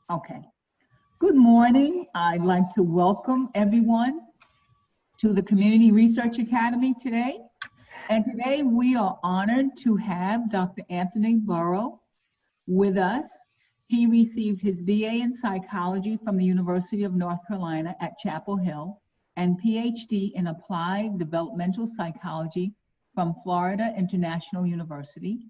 Okay. Good morning. I'd like to welcome everyone to the Community Research Academy today. And today we are honored to have Dr. Anthony Burrow with us. He received his BA in psychology from the University of North Carolina at Chapel Hill and PhD in applied developmental psychology from Florida International University,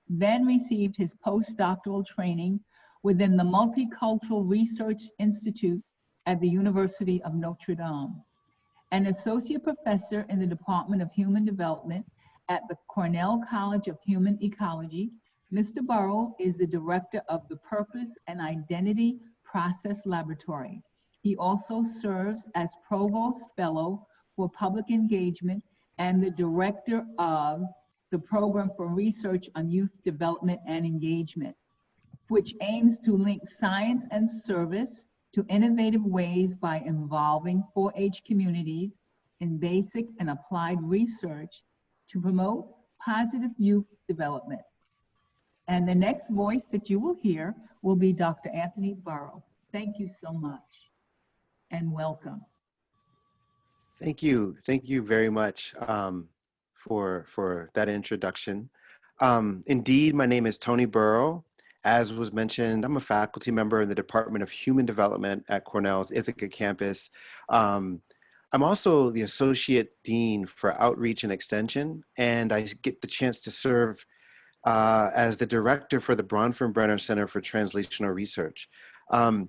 then received his postdoctoral training within the Multicultural Research Institute at the University of Notre Dame. An associate professor in the Department of Human Development at the Cornell College of Human Ecology, Mr. Burrow is the director of the Purpose and Identity Process Laboratory. He also serves as Provost Fellow for Public Engagement and the director of the Program for Research on Youth Development and Engagement, which aims to link science and service to innovative ways by involving 4-H communities in basic and applied research to promote positive youth development. And the next voice that you will hear will be Dr. Anthony Burrow. Thank you so much and welcome. Thank you. Thank you very much for that introduction. Indeed, my name is Tony Burrow. As was mentioned, I'm a faculty member in the Department of Human Development at Cornell's Ithaca campus. I'm also the Associate Dean for Outreach and Extension, and I get the chance to serve as the Director for the Bronfenbrenner Center for Translational Research. I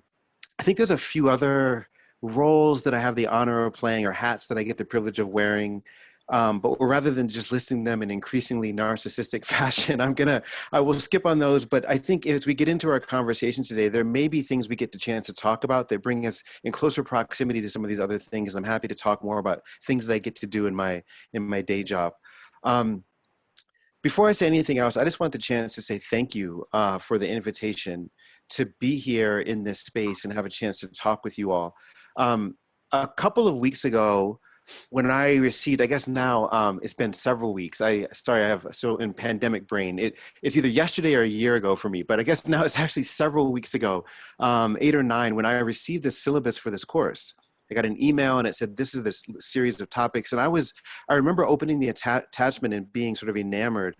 think there's a few other roles that I have the honor of playing or hats that I get the privilege of wearing. But rather than just listing them in increasingly narcissistic fashion, I will skip on those. But I think as we get into our conversation today, there may be things we get the chance to talk about that bring us in closer proximity to some of these other things. I'm happy to talk more about things that I get to do in my day job. Before I say anything else, I just want the chance to say thank you for the invitation to be here in this space and have a chance to talk with you all. A couple of weeks ago, when I received, I guess now it's been several weeks. I have so in pandemic brain. It's either yesterday or a year ago for me, but I guess now it's actually several weeks ago, 8 or 9, when I received the syllabus for this course. I got an email and it said, this is this series of topics. And I remember opening the attachment and being sort of enamored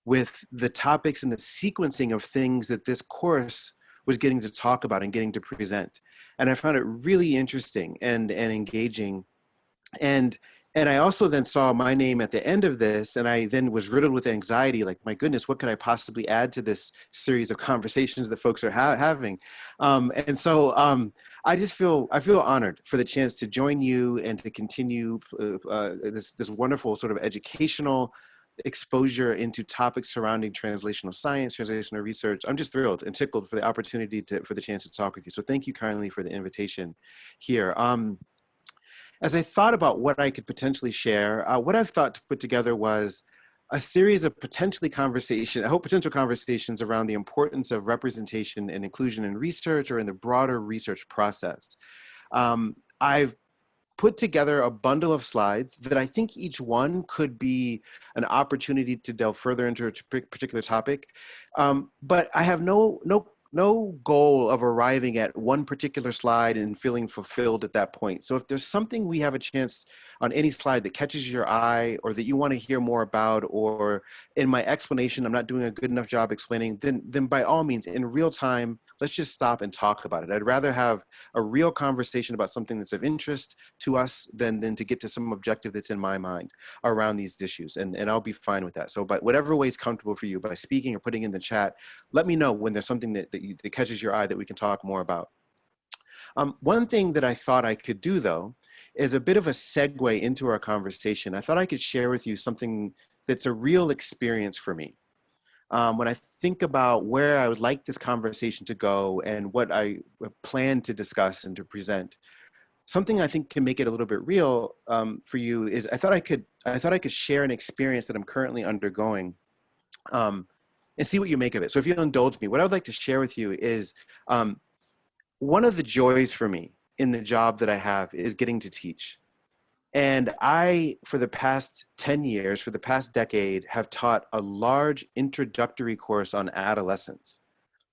with the topics and the sequencing of things that this course was getting to talk about and getting to present. And I found it really interesting and engaging. And I also then saw my name at the end of this, and I then was riddled with anxiety, like, my goodness, what could I possibly add to this series of conversations that folks are having? And so I feel honored for the chance to join you and to continue this wonderful sort of educational exposure into topics surrounding translational science, translational research. I'm just thrilled and tickled for the opportunity for the chance to talk with you. So thank you kindly for the invitation here. As I thought about what I could potentially share, what I've thought to put together was a series of potential conversations around the importance of representation and inclusion in research or in the broader research process. I've put together a bundle of slides that I think each one could be an opportunity to delve further into a particular topic, but I have no goal of arriving at one particular slide and feeling fulfilled at that point. So if there's something we have a chance on any slide that catches your eye or that you want to hear more about, or in my explanation, I'm not doing a good enough job explaining, then by all means, in real time, let's just stop and talk about it. I'd rather have a real conversation about something that's of interest to us than to get to some objective that's in my mind around these issues. And I'll be fine with that. So, but whatever way is comfortable for you, by speaking or putting in the chat, let me know when there's something that catches your eye that we can talk more about. One thing that I thought I could do, though, is a bit of a segue into our conversation. I thought I could share with you something that's a real experience for me. When I think about where I would like this conversation to go and what I plan to discuss and to present, something I think can make it a little bit real for you is I thought I could share an experience that I'm currently undergoing and see what you make of it. So if you'll indulge me, what I would like to share with you is one of the joys for me in the job that I have is getting to teach. And I, for the past 10 years, for the past decade, have taught a large introductory course on adolescence.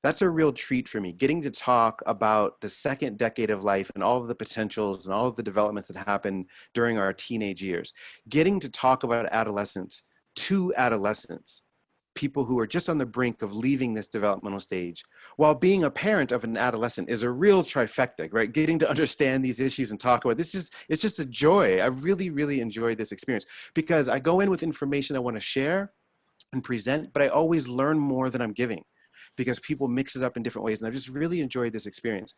That's a real treat for me, getting to talk about the second decade of life and all of the potentials and all of the developments that happen during our teenage years. Getting to talk about adolescence to adolescents, people who are just on the brink of leaving this developmental stage, while being a parent of an adolescent is a real trifecta, right? Getting to understand these issues and talk about this, it's just a joy. I really, really enjoyed this experience because I go in with information I want to share and present, but I always learn more than I'm giving, because people mix it up in different ways. And I've just really enjoyed this experience.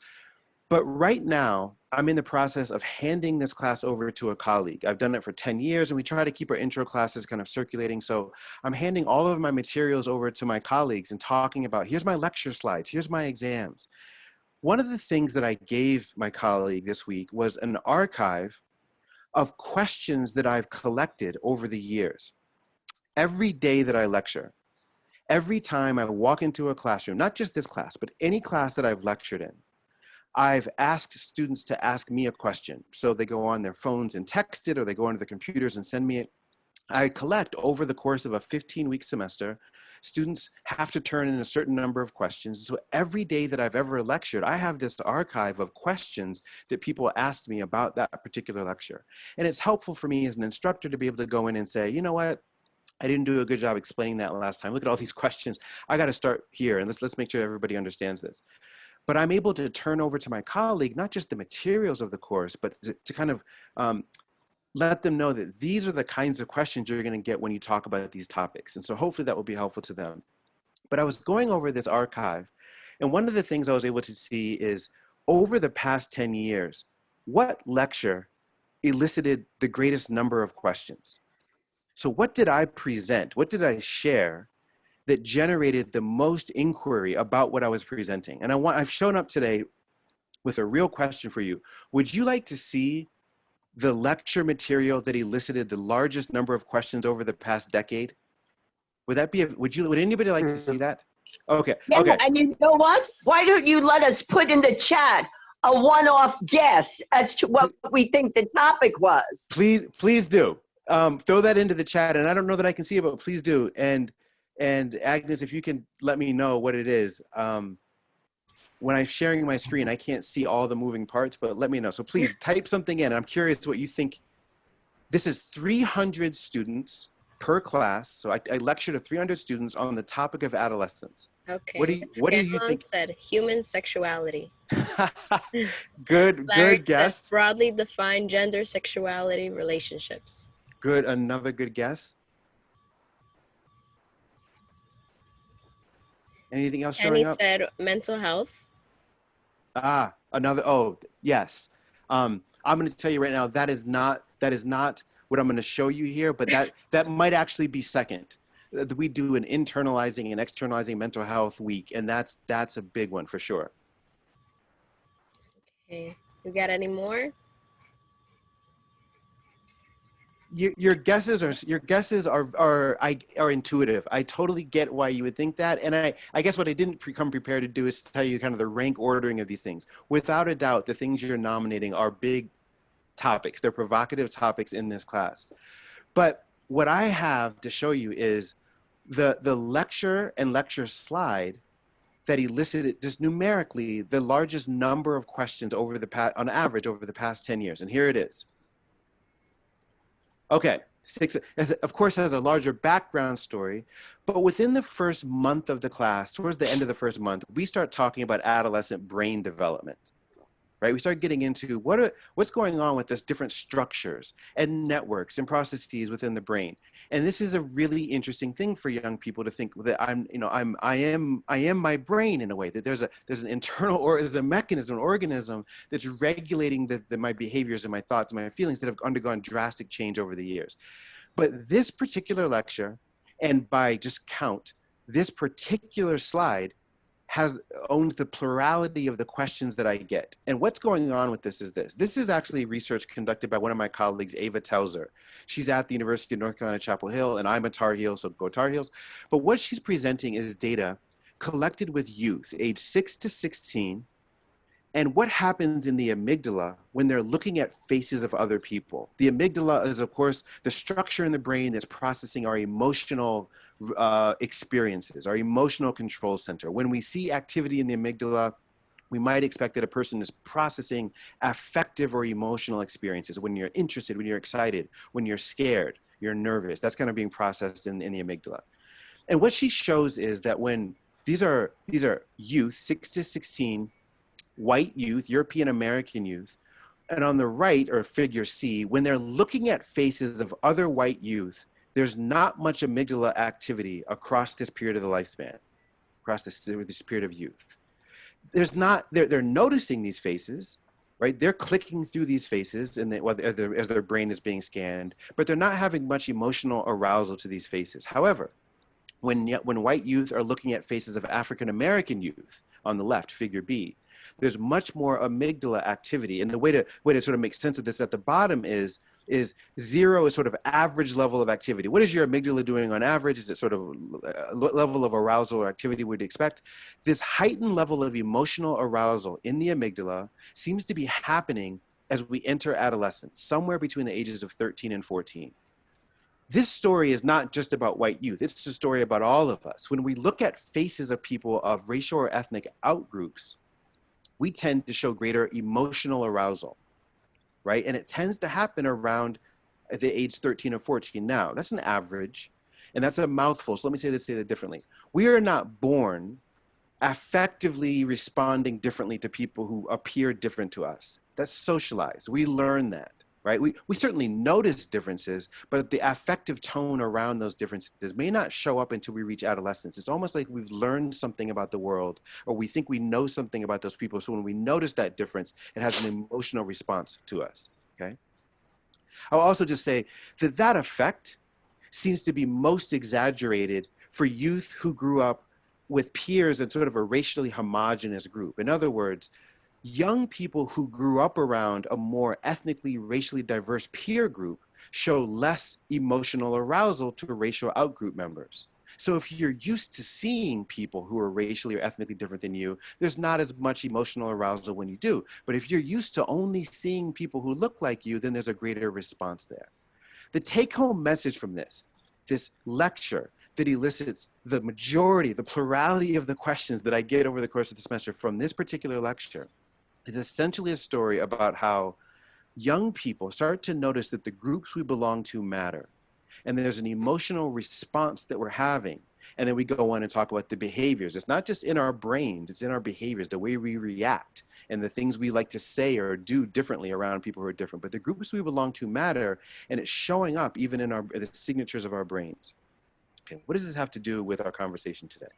But right now, I'm in the process of handing this class over to a colleague. I've done it for 10 years, and we try to keep our intro classes kind of circulating. So I'm handing all of my materials over to my colleagues and talking about, here's my lecture slides, here's my exams. One of the things that I gave my colleague this week was an archive of questions that I've collected over the years. Every day that I lecture, every time I walk into a classroom, not just this class, but any class that I've lectured in, I've asked students to ask me a question. So they go on their phones and text it, or they go onto the computers and send me it. I collect over the course of a 15-week semester. Students have to turn in a certain number of questions. So every day that I've ever lectured, I have this archive of questions that people asked me about that particular lecture. And it's helpful for me as an instructor to be able to go in and say, you know what? I didn't do a good job explaining that last time. Look at all these questions. I got to start here, and let's make sure everybody understands this. But I'm able to turn over to my colleague, not just the materials of the course, but to kind of let them know that these are the kinds of questions you're going to get when you talk about these topics. And so hopefully that will be helpful to them. But I was going over this archive, and one of the things I was able to see is over the past 10 years, what lecture elicited the greatest number of questions? So what did I present? What did I share that generated the most inquiry about what I was presenting? And I've shown up today with a real question for you. Would you like to see the lecture material that elicited the largest number of questions over the past decade? Would anybody like to see that? Okay, Yeah, okay. and you know what? Why don't you let us put in the chat a one-off guess as to what we think the topic was? Please do. Throw that into the chat, and I don't know that I can see it, but please do. And Agnes, if you can let me know what it is. When I'm sharing my screen, I can't see all the moving parts, but let me know. So please type something in. I'm curious what you think. This is 300 students per class. So I lecture to 300 students on the topic of adolescence. Okay. What do you think? Said human sexuality. Good guess. Broadly defined gender, sexuality, relationships. Good, another good guess. Anything else showing up? And he said mental health. Oh, yes. I'm going to tell you right now, that is not what I'm going to show you here, but that might actually be second. We do an internalizing and externalizing mental health week, and that's a big one for sure. Okay. You got any more? Your guesses are intuitive. I totally get why you would think that, and I guess what I didn't come prepared to do is to tell you kind of the rank ordering of these things. Without a doubt, the things you're nominating are big topics. They're provocative topics in this class. But what I have to show you is the lecture and lecture slide that elicited just numerically the largest number of questions on average over the past 10 years. And here it is. Okay, of course has a larger background story, but within the first month of the class, towards the end of the first month, we start talking about adolescent brain development, right? We start getting into what's going on with this different structures and networks and processes within the brain. And this is a really interesting thing for young people to think that I am my brain in a way, that there's an internal, or there's a mechanism, an organism that's regulating my behaviors and my thoughts and my feelings that have undergone drastic change over the years. But this particular lecture, and by just count, this particular slide owns the plurality of the questions that I get. And what's going on with this is this. This is actually research conducted by one of my colleagues, Ava Telzer. She's at the University of North Carolina, Chapel Hill, and I'm a Tar Heel, so go Tar Heels. But what she's presenting is data collected with youth, age 6 to 16, and what happens in the amygdala when they're looking at faces of other people. The amygdala is, of course, the structure in the brain that's processing our emotional experiences, our emotional control center. When we see activity in the amygdala, we might expect that a person is processing affective or emotional experiences. When you're interested, when you're excited, when you're scared, you're nervous, that's kind of being processed in the amygdala. And what she shows is that when these are youth, 6 to 16, white youth, European American youth, and on the right, or figure C, when they're looking at faces of other white youth, there's not much amygdala activity across this period of the lifespan, across this period of youth. There's not, they're noticing these faces, right? They're clicking through these faces and as their brain is being scanned, but they're not having much emotional arousal to these faces. However, when white youth are looking at faces of African American youth on the left, figure B, there's much more amygdala activity. And the way to sort of make sense of this at the bottom is 0 is sort of average level of activity. What is your amygdala doing on average? Is it sort of level of arousal or activity we'd expect? This heightened level of emotional arousal in the amygdala seems to be happening as we enter adolescence, somewhere between the ages of 13 and 14. This story is not just about white youth. It's a story about all of us. When we look at faces of people of racial or ethnic outgroups, we tend to show greater emotional arousal, right? And it tends to happen around the age 13 or 14. Now, that's an average, and that's a mouthful. So let me say this differently. We are not born affectively responding differently to people who appear different to us. That's socialized. We learn that, right? We certainly notice differences, but the affective tone around those differences may not show up until we reach adolescence. It's almost like we've learned something about the world, or we think we know something about those people. So when we notice that difference, it has an emotional response to us, okay? I'll also just say that that effect seems to be most exaggerated for youth who grew up with peers in sort of a racially homogenous group. In other words, young people who grew up around a more ethnically, racially diverse peer group show less emotional arousal to racial outgroup members. So if you're used to seeing people who are racially or ethnically different than you, there's not as much emotional arousal when you do. But if you're used to only seeing people who look like you, then there's a greater response there. The take-home message from this lecture that elicits the majority, the plurality of the questions that I get over the course of the semester from this particular lecture is essentially a story about how young people start to notice that the groups we belong to matter. And there's an emotional response that we're having. And then we go on and talk about the behaviors. It's not just in our brains, it's in our behaviors, the way we react and the things we like to say or do differently around people who are different. But the groups we belong to matter, and it's showing up even in the signatures of our brains. Okay, what does this have to do with our conversation today?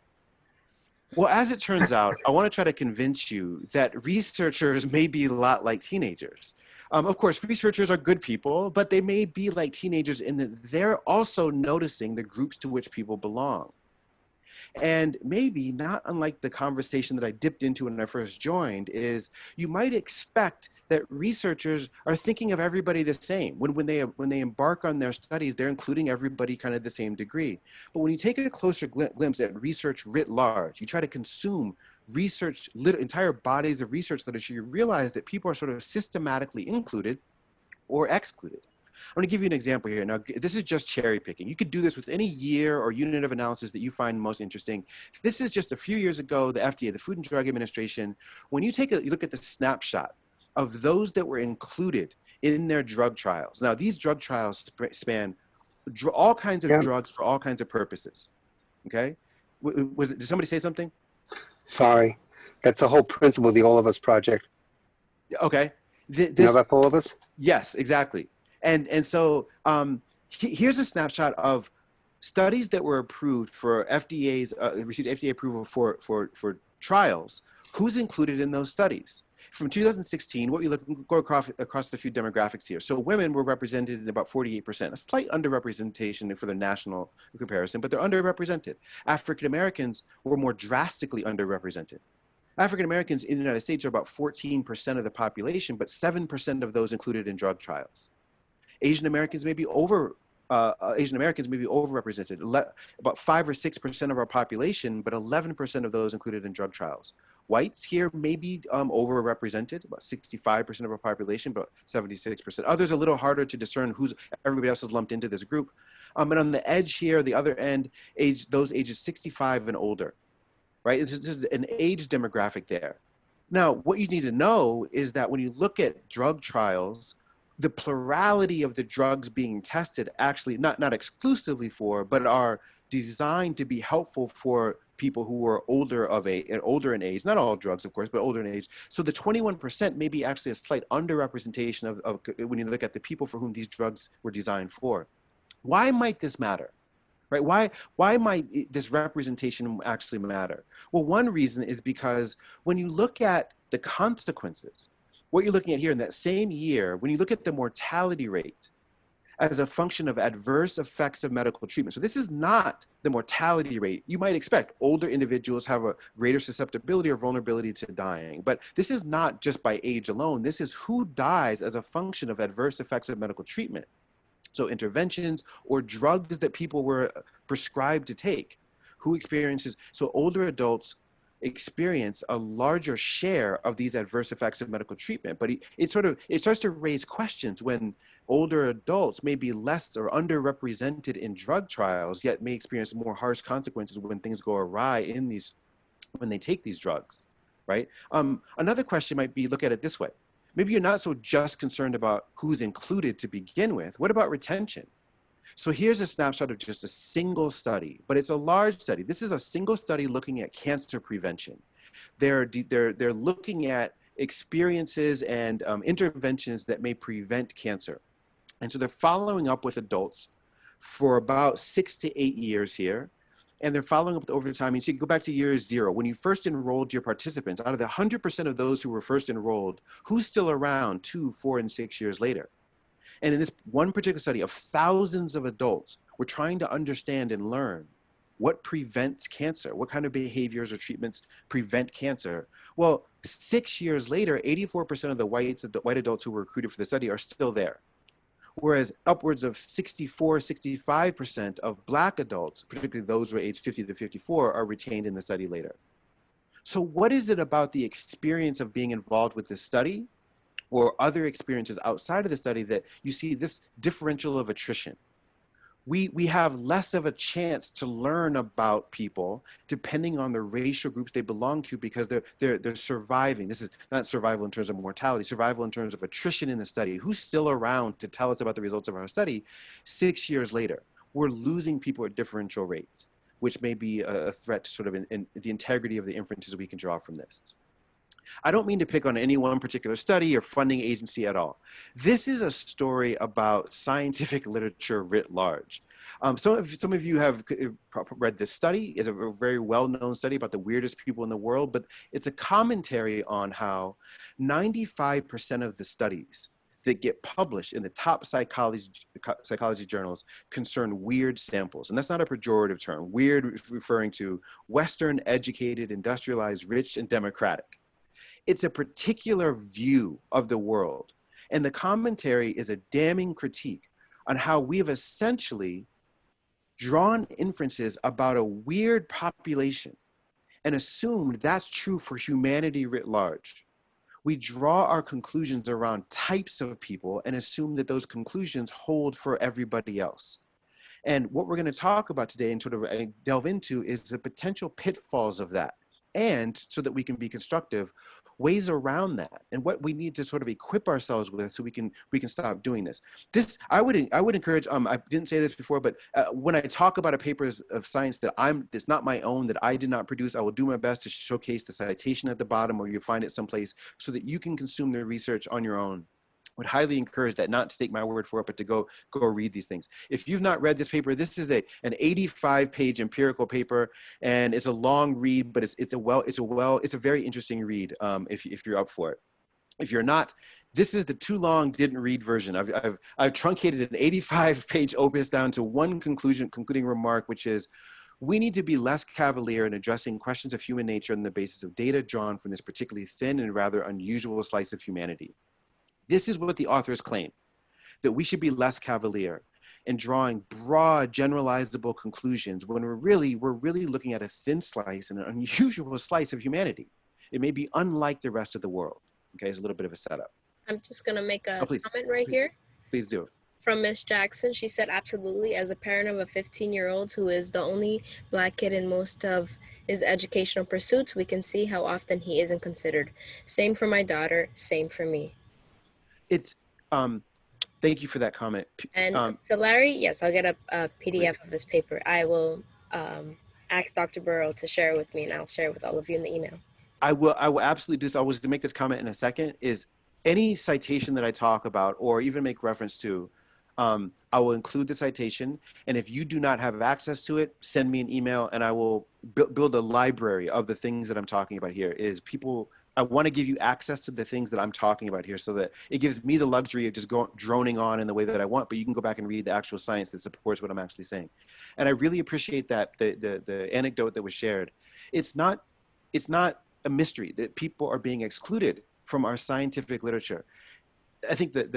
Well, as it turns out, I want to try to convince you that researchers may be a lot like teenagers. Of course, researchers are good people, but they may be like teenagers in that they're also noticing the groups to which people belong. And maybe not unlike the conversation that I dipped into when I first joined is you might expect that researchers are thinking of everybody the same. When they embark on their studies, they're including everybody kind of the same degree. But when you take a closer glimpse at research writ large, you try to consume research, entire bodies of research literature, you realize that people are sort of systematically included or excluded. I'm going to give you an example here. Now, this is just cherry picking. You could do this with any year or unit of analysis that you find most interesting. This is just a few years ago, the FDA, the Food and Drug Administration, when you look at the snapshot of those that were included in their drug trials. Now, these drug trials span all kinds of drugs for all kinds of purposes. Okay? Did somebody say something? Sorry. That's the whole principle of the All of Us project. Okay. You know about All of Us? Yes, exactly. And so here's a snapshot of studies that were approved for received FDA approval for trials. Who's included in those studies? From 2016, go across a few demographics here. So women were represented in about 48%, a slight underrepresentation for the national comparison, but they're underrepresented. African Americans were more drastically underrepresented. African Americans in the United States are about 14% of the population, but 7% of those included in drug trials. Asian Americans may be overrepresented, about 5 or 6% of our population, but 11% of those included in drug trials. Whites here may be overrepresented, about 65% of our population, but 76%. Others a little harder to discern who's, everybody else is lumped into this group. And on the edge here, the other end, those ages 65 and older, right? It's just an age demographic there. Now, what you need to know is that when you look at drug trials, the plurality of the drugs being tested actually, not exclusively for, but are designed to be helpful for people who are older in age, not all drugs, of course, but older in age. So the 21% may be actually a slight underrepresentation of when you look at the people for whom these drugs were designed for. Why might this matter? Right? Why might this representation actually matter? Well, one reason is because when you look at the consequences, what you're looking at here in that same year, when you look at the mortality rate as a function of adverse effects of medical treatment. So this is not the mortality rate. You might expect older individuals have a greater susceptibility or vulnerability to dying, but this is not just by age alone. This is who dies as a function of adverse effects of medical treatment. So interventions or drugs that people were prescribed to take, who experiences, so older adults experience a larger share of these adverse effects of medical treatment. But it starts to raise questions when older adults may be less or underrepresented in drug trials, yet may experience more harsh consequences when things go awry when they take these drugs, right? Another question might be, look at it this way. Maybe you're not so just concerned about who's included to begin with. What about retention? So here's a snapshot of just a single study, but it's a large study. This is a single study looking at cancer prevention. They're looking at experiences and interventions that may prevent cancer. And so they're following up with adults for about 6 to 8 years here. And they're following up over time. And so you go back to year 0. When you first enrolled your participants, out of the 100% of those who were first enrolled, who's still around 2, 4, and 6 years later? And in this one particular study of thousands of adults, we're trying to understand and learn what prevents cancer, what kind of behaviors or treatments prevent cancer. Well, 6 years later, 84% of the white adults who were recruited for the study are still there. Whereas upwards of 64, 65% of Black adults, particularly those who are aged 50 to 54, are retained in the study later. So what is it about the experience of being involved with this study or other experiences outside of the study that you see this differential of attrition? We have less of a chance to learn about people depending on the racial groups they belong to because they're surviving. This is not survival in terms of mortality, survival in terms of attrition in the study. Who's still around to tell us about the results of our study 6 years later? We're losing people at differential rates, which may be a threat to sort of in the integrity of the inferences we can draw from this. I don't mean to pick on any one particular study or funding agency at all. This is a story about scientific literature writ large. Some of you have read this study. It's a very well-known study about the weirdest people in the world, but it's a commentary on how 95% of the studies that get published in the top psychology journals concern weird samples. And that's not a pejorative term. Weird referring to Western, educated, industrialized, rich, and democratic. It's a particular view of the world. And the commentary is a damning critique on how we have essentially drawn inferences about a weird population and assumed that's true for humanity writ large. We draw our conclusions around types of people and assume that those conclusions hold for everybody else. And what we're going to talk about today and sort of delve into is the potential pitfalls of that. And so that we can be constructive, ways around that and what we need to sort of equip ourselves with so we can stop doing this. I would encourage, I didn't say this before, but when I talk about a paper of science that's not my own, that I did not produce, I will do my best to showcase the citation at the bottom or you find it someplace so that you can consume the research on your own. Would highly encourage that, not to take my word for it, but to go read these things. If you've not read this paper, this is an 85-page empirical paper, and it's a long read, but it's a very interesting read if you're up for it. If you're not, this is the too long didn't read version. I've truncated an 85-page opus down to one concluding remark, which is, we need to be less cavalier in addressing questions of human nature on the basis of data drawn from this particularly thin and rather unusual slice of humanity. This is what the authors claim, that we should be less cavalier in drawing broad, generalizable conclusions when we're really looking at a thin slice and an unusual slice of humanity. It may be unlike the rest of the world. Okay, it's a little bit of a setup. I'm just going to make a Oh, please, comment right please, here. please do. From Miss Jackson, she said, absolutely. As a parent of a 15-year-old who is the only Black kid in most of his educational pursuits, we can see how often he isn't considered. Same for my daughter, same for me. It's, thank you for that comment. And to Larry, yes, I'll get a PDF Please. of this paper. I will ask Dr. Burrow to share it with me, and I'll share it with all of you in the email. I will absolutely do so. I was going to make this comment in a second. Is any citation that I talk about or even make reference to, I will include the citation. And if you do not have access to it, send me an email and I will build a library of the things that I'm talking about here. I want to give you access to the things that I'm talking about here so that it gives me the luxury of just droning on in the way that I want, but you can go back and read the actual science that supports what I'm actually saying. And I really appreciate that, the anecdote that was shared. It's not a mystery that people are being excluded from our scientific literature. I think that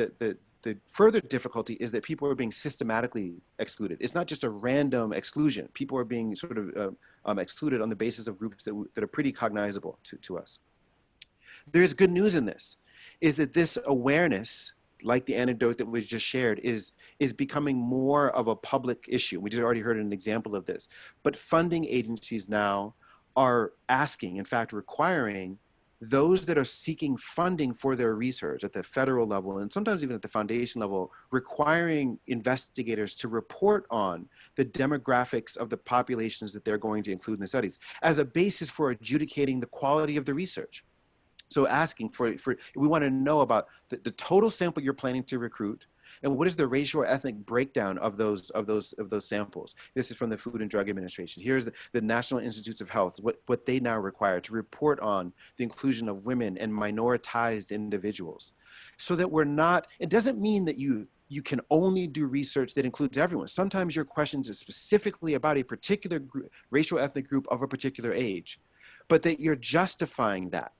the further difficulty is that people are being systematically excluded. It's not just a random exclusion. People are being sort of excluded on the basis of groups that are pretty cognizable to us. There's good news in this, is that this awareness, like the anecdote that was just shared, is becoming more of a public issue. We just already heard an example of this. But funding agencies now are asking, in fact, requiring those that are seeking funding for their research at the federal level and sometimes even at the foundation level, requiring investigators to report on the demographics of the populations that they're going to include in the studies as a basis for adjudicating the quality of the research. So asking for we want to know about the total sample you're planning to recruit, and what is the racial or ethnic breakdown of those samples. This is from the Food and Drug Administration. Here's the National Institutes of Health, what they now require to report on the inclusion of women and minoritized individuals. So that we're not, it doesn't mean that you can only do research that includes everyone. Sometimes your questions are specifically about a particular racial ethnic group of a particular age, but that you're justifying that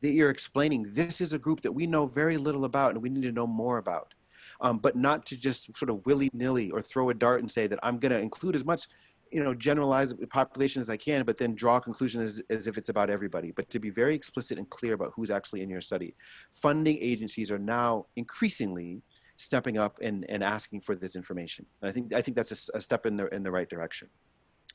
you're explaining this is a group that we know very little about and we need to know more about. But not to just sort of willy-nilly or throw a dart and say that I'm going to include as much, generalized population as I can, but then draw a conclusion as if it's about everybody. But to be very explicit and clear about who's actually in your study. Funding agencies are now increasingly stepping up and asking for this information. And I think that's a step in the right direction.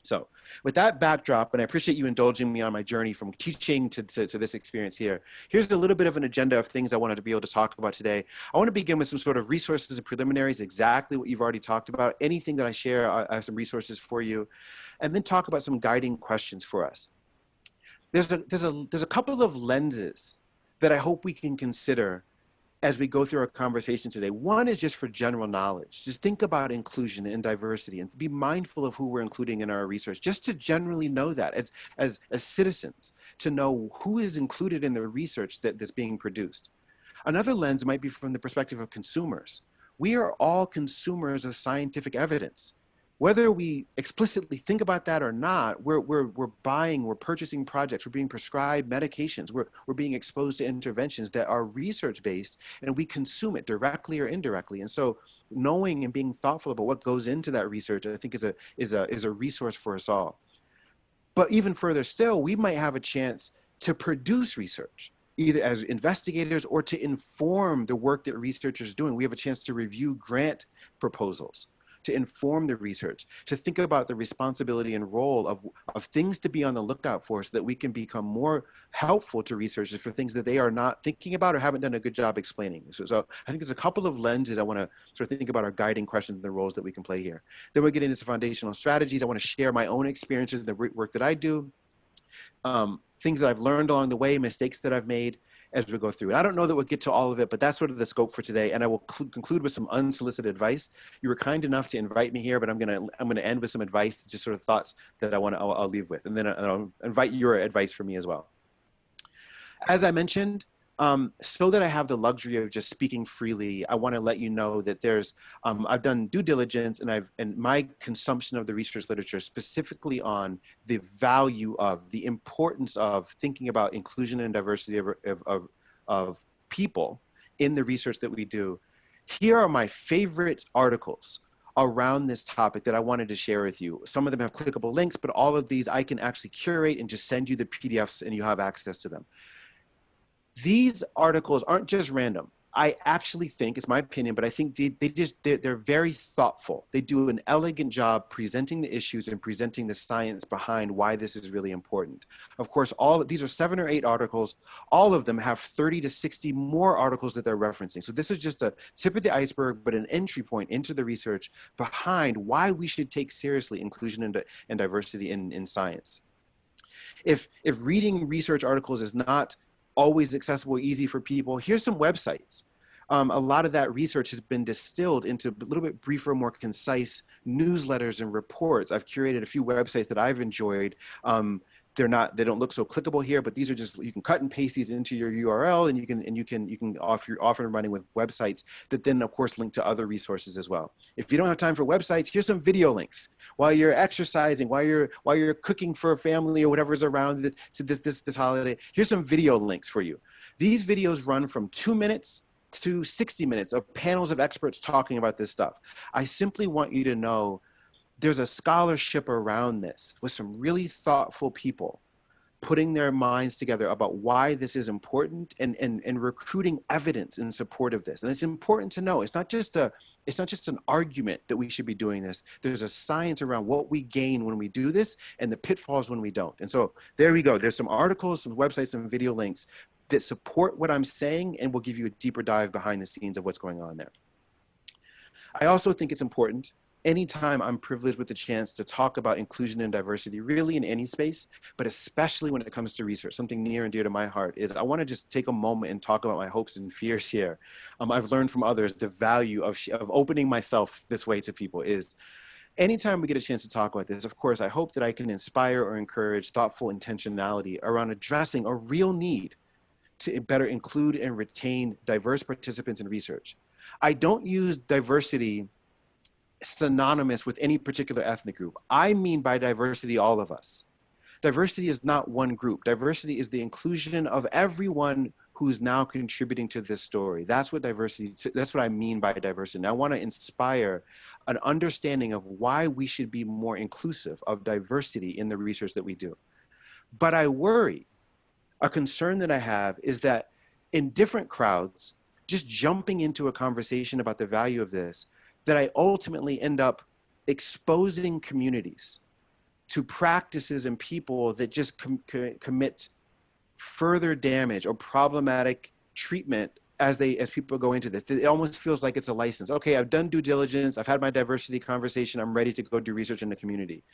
So with that backdrop, and I appreciate you indulging me on my journey from teaching to this experience here, here's a little bit of an agenda of things I wanted to be able to talk about today. I want to begin with some sort of resources and preliminaries, exactly what you've already talked about. Anything that I share, I have some resources for you, and then talk about some guiding questions for us. There's a couple of lenses that I hope we can consider as we go through our conversation today. One is just for general knowledge. Just think about inclusion and diversity and be mindful of who we're including in our research, just to generally know that as citizens, to know who is included in the research that's being produced. Another lens might be from the perspective of consumers. We are all consumers of scientific evidence. Whether we explicitly think about that or not, we're buying, we're purchasing projects, we're being prescribed medications, we're being exposed to interventions that are research-based, and we consume it directly or indirectly. And so knowing and being thoughtful about what goes into that research, I think is a resource for us all. But even further still, we might have a chance to produce research, either as investigators or to inform the work that researchers are doing. We have a chance to review grant proposals, to inform the research, to think about the responsibility and role of things to be on the lookout for so that we can become more helpful to researchers for things that they are not thinking about or haven't done a good job explaining. So I think there's a couple of lenses I want to sort of think about our guiding questions and the roles that we can play here. Then we're getting into foundational strategies. I want to share my own experiences, the work that I do, things that I've learned along the way, mistakes that I've made as we go through. And I don't know that we'll get to all of it, but that's sort of the scope for today. And I will conclude with some unsolicited advice. You were kind enough to invite me here, but I'm gonna end with some advice, just sort of thoughts that I'll leave with, and then I'll invite your advice for me as well. As I mentioned, so that I have the luxury of just speaking freely, I want to let you know that there's, I've done due diligence and my consumption of the research literature specifically on the value of, the importance of thinking about inclusion and diversity of people in the research that we do. Here are my favorite articles around this topic that I wanted to share with you. Some of them have clickable links, but all of these I can actually curate and just send you the PDFs and you have access to them. These articles aren't just random. I actually think, it's my opinion, but I think they're very thoughtful. They do an elegant job presenting the issues and presenting the science behind why this is really important. Of course, these are 7 or 8 articles. All of them have 30 to 60 more articles that they're referencing. So this is just a tip of the iceberg, but an entry point into the research behind why we should take seriously inclusion and diversity in science. If reading research articles is not always accessible, easy for people, here's some websites. A lot of that research has been distilled into a little bit briefer, more concise newsletters and reports. I've curated a few websites that I've enjoyed. They don't look so clickable here, but these are just, you can cut and paste these into your URL, and you can offer and running with websites that then of course link to other resources as well. If you don't have time for websites, here's some video links. While you're exercising, while you're cooking for a family or whatever's around to this holiday, here's some video links for you. These videos run from 2 minutes to 60 minutes of panels of experts talking about this stuff. I simply want you to know there's a scholarship around this with some really thoughtful people putting their minds together about why this is important and recruiting evidence in support of this. And it's important to know, it's not just an argument that we should be doing this. There's a science around what we gain when we do this and the pitfalls when we don't. And so there we go. There's some articles, some websites, some video links that support what I'm saying and will give you a deeper dive behind the scenes of what's going on there. I also think it's important, anytime I'm privileged with the chance to talk about inclusion and diversity, really in any space, but especially when it comes to research, something near and dear to my heart is I want to just take a moment and talk about my hopes and fears here. I've learned from others the value of opening myself this way to people is anytime we get a chance to talk about this, of course, I hope that I can inspire or encourage thoughtful intentionality around addressing a real need to better include and retain diverse participants in research. I don't use diversity synonymous with any particular ethnic group. I mean by diversity, all of us. Diversity is not one group. Diversity is the inclusion of everyone who's now contributing to this story. That's what I mean by diversity. And I want to inspire an understanding of why we should be more inclusive of diversity in the research that we do. But I worry, a concern that I have is that in different crowds, just jumping into a conversation about the value of this, that I ultimately end up exposing communities to practices and people that just commit further damage or problematic treatment as people go into this. It almost feels like it's a license. Okay, I've done due diligence, I've had my diversity conversation, I'm ready to go do research in the community.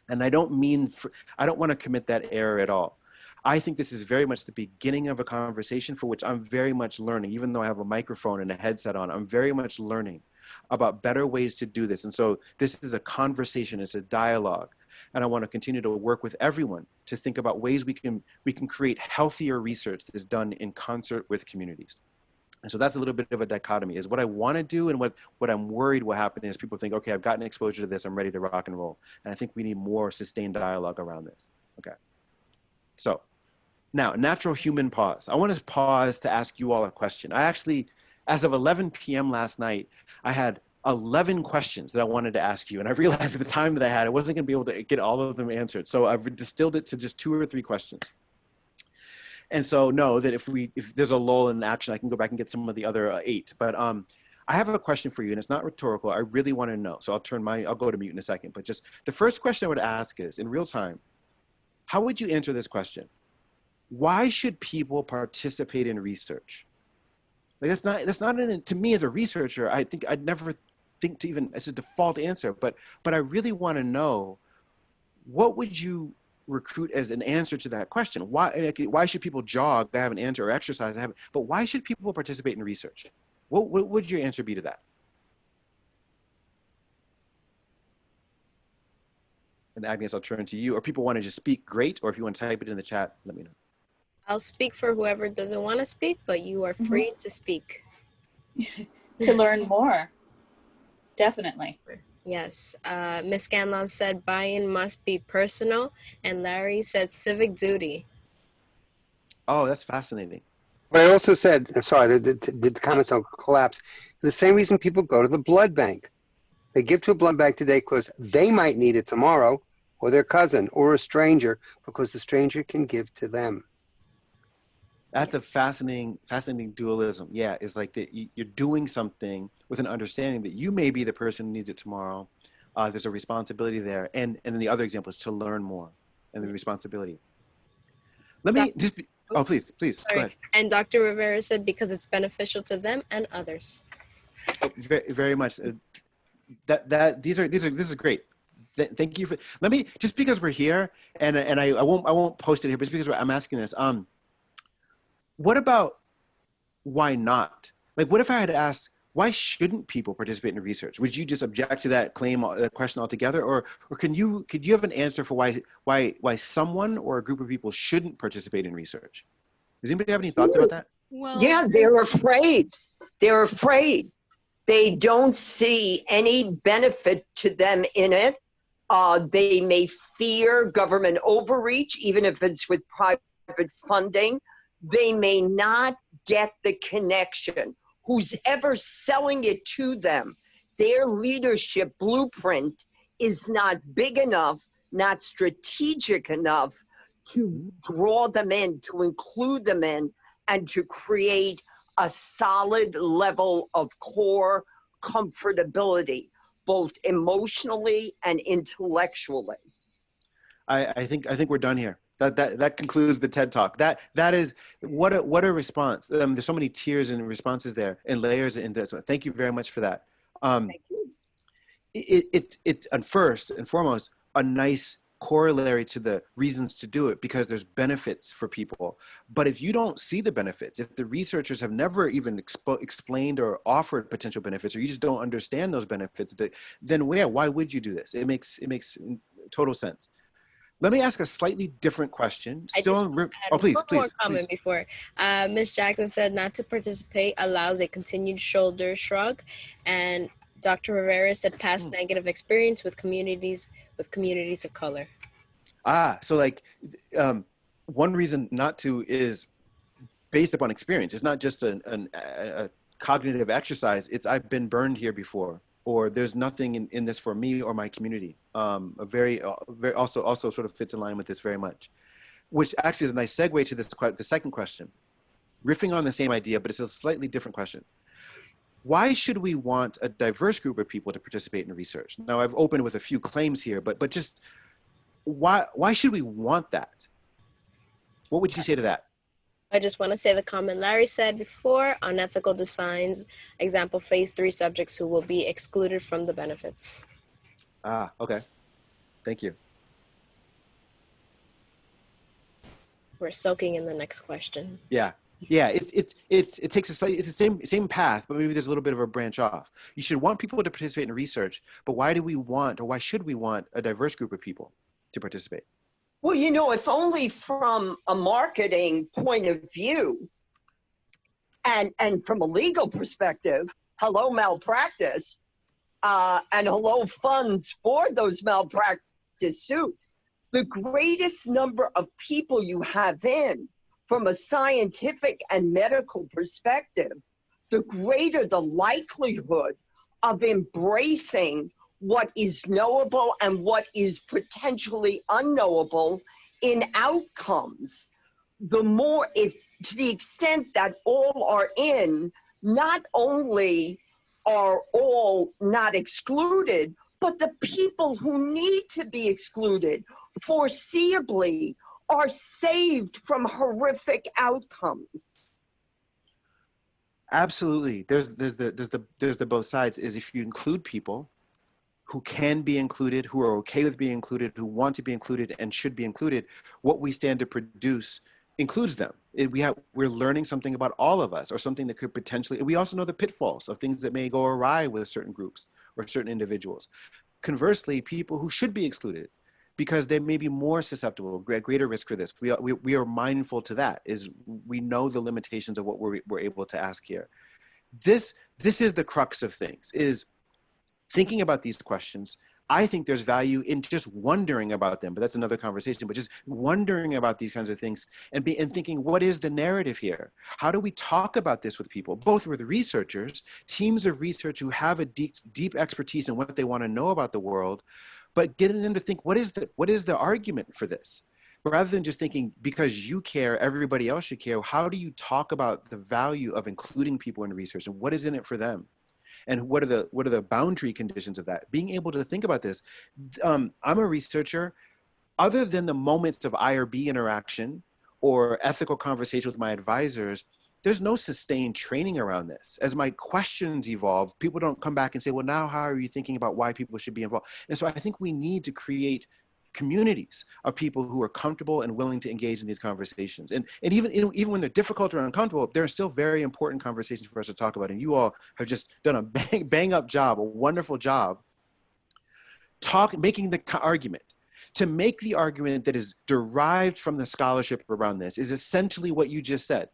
And I don't want to commit that error at all. I think this is very much the beginning of a conversation for which I'm very much learning. Even though I have a microphone and a headset on, I'm very much learning about better ways to do this. And so this is a conversation, it's a dialogue. And I want to continue to work with everyone to think about ways we can create healthier research that is done in concert with communities. And so that's a little bit of a dichotomy, is what I want to do and what I'm worried will happen is people think, okay, I've gotten exposure to this, I'm ready to rock and roll. And I think we need more sustained dialogue around this. Okay. So now, natural human pause. I want to pause to ask you all a question. I actually, as of 11 p.m. last night, I had 11 questions that I wanted to ask you. And I realized at the time that I had, I wasn't going to be able to get all of them answered. So I've distilled it to just 2 or 3 questions. And so know that if there's a lull in action, I can go back and get some of the other 8. But I have a question for you, and it's not rhetorical. I really want to know. So I'll go to mute in a second. But just the first question I would ask is, in real time, how would you answer this question? Why should people participate in research? Like that's not to me as a researcher, I think I'd never think to even as a default answer, but I really want to know, what would you recruit as an answer to that question? Why should people jog? I have an answer, or exercise, but why should people participate in research? What would your answer be to that? And Agnes, I'll turn to you, or people want to just speak, great, or if you want to type it in the chat, let me know. I'll speak for whoever doesn't want to speak, but you are free to speak. To learn more. Definitely. Yes. Ms. Scanlon said buy-in must be personal, and Larry said civic duty. Oh, that's fascinating. But I also said, I'm sorry, the comments will collapse. The same reason people go to the blood bank. They give to a blood bank today because they might need it tomorrow, or their cousin, or a stranger, because the stranger can give to them. That's a fascinating dualism. Yeah, it's like that you're doing something with an understanding that you may be the person who needs it tomorrow. There's a responsibility there. And then the other example is to learn more and the responsibility. Let me just, oh, please, go ahead. And Dr. Rivera said because it's beneficial to them and others. Oh, very, very much. This is great. Thank you for, let me, just because we're here and I won't post it here, but just because I'm asking this, what about why not? Like, what if I had asked, why shouldn't people participate in research? Would you just object to that claim, that question altogether? Or could you have an answer for why someone or a group of people shouldn't participate in research? Does anybody have any thoughts about that? Well, Yeah, they're afraid. They're afraid. They don't see any benefit to them in it. They may fear government overreach, even if it's with private funding. They may not get the connection. Who's ever selling it to them, their leadership blueprint is not big enough, not strategic enough to draw them in, to include them in, and to create a solid level of core comfortability, both emotionally and intellectually. I think we're done here. That concludes the TED Talk. That is what a response. There's so many tiers and responses there and layers in this. Thank you very much for that. Thank you. It's first and foremost a nice corollary to the reasons to do it, because there's benefits for people. But if you don't see the benefits, if the researchers have never even explained or offered potential benefits, or you just don't understand those benefits, then why would you do this? It makes total sense. Let me ask a slightly different question. Please. One more comment before. Ms. Jackson said not to participate allows a continued shoulder shrug, and Dr. Rivera said past negative experience with communities of color. So like one reason not to is based upon experience. It's not just a cognitive exercise. It's I've been burned here before, or there's nothing in this for me or my community. Very also sort of fits in line with this very much, which actually is a nice segue to the second question, riffing on the same idea, but it's a slightly different question. Why should we want a diverse group of people to participate in research? Now I've opened with a few claims here, but just why should we want that? What would you say to that? I just want to say the comment Larry said before, unethical designs, example, phase 3 subjects who will be excluded from the benefits. Okay. Thank you. We're soaking in the next question. Yeah. It takes it's the same path, but maybe there's a little bit of a branch off. You should want people to participate in research, but why should we want a diverse group of people to participate? Well, if only from a marketing point of view and from a legal perspective, hello malpractice, and hello funds for those malpractice suits. The greatest number of people you have in from a scientific and medical perspective, the greater the likelihood of embracing what is knowable and what is potentially unknowable in outcomes. The more, to the extent that all are in, not only are all not excluded, but the people who need to be excluded foreseeably are saved from horrific outcomes. Absolutely. There's the both sides. Is if you include people who can be included, who are okay with being included, who want to be included and should be included, what we stand to produce includes them. We're learning something about all of us, or something that could potentially, we also know the pitfalls of things that may go awry with certain groups or certain individuals. Conversely, people who should be excluded because they may be more susceptible, greater risk for this. We are mindful to that, is we know the limitations of what we're able to ask here. This is the crux of things, is thinking about these questions, I think there's value in just wondering about them, but that's another conversation, but just wondering about these kinds of things and thinking, what is the narrative here? How do we talk about this with people, both with researchers, teams of research who have a deep expertise in what they want to know about the world, but getting them to think, what is the argument for this? Rather than just thinking, because you care, everybody else should care, how do you talk about the value of including people in research and what is in it for them? And what are the boundary conditions of that? Being able to think about this. I'm a researcher. Other than the moments of IRB interaction or ethical conversation with my advisors, there's no sustained training around this. As my questions evolve, people don't come back and say, well, now how are you thinking about why people should be involved? And so I think we need to create communities of people who are comfortable and willing to engage in these conversations. And even when they're difficult or uncomfortable, they're still very important conversations for us to talk about. And you all have just done a bang up job, a wonderful job, making the argument. To make the argument that is derived from the scholarship around this is essentially what you just said.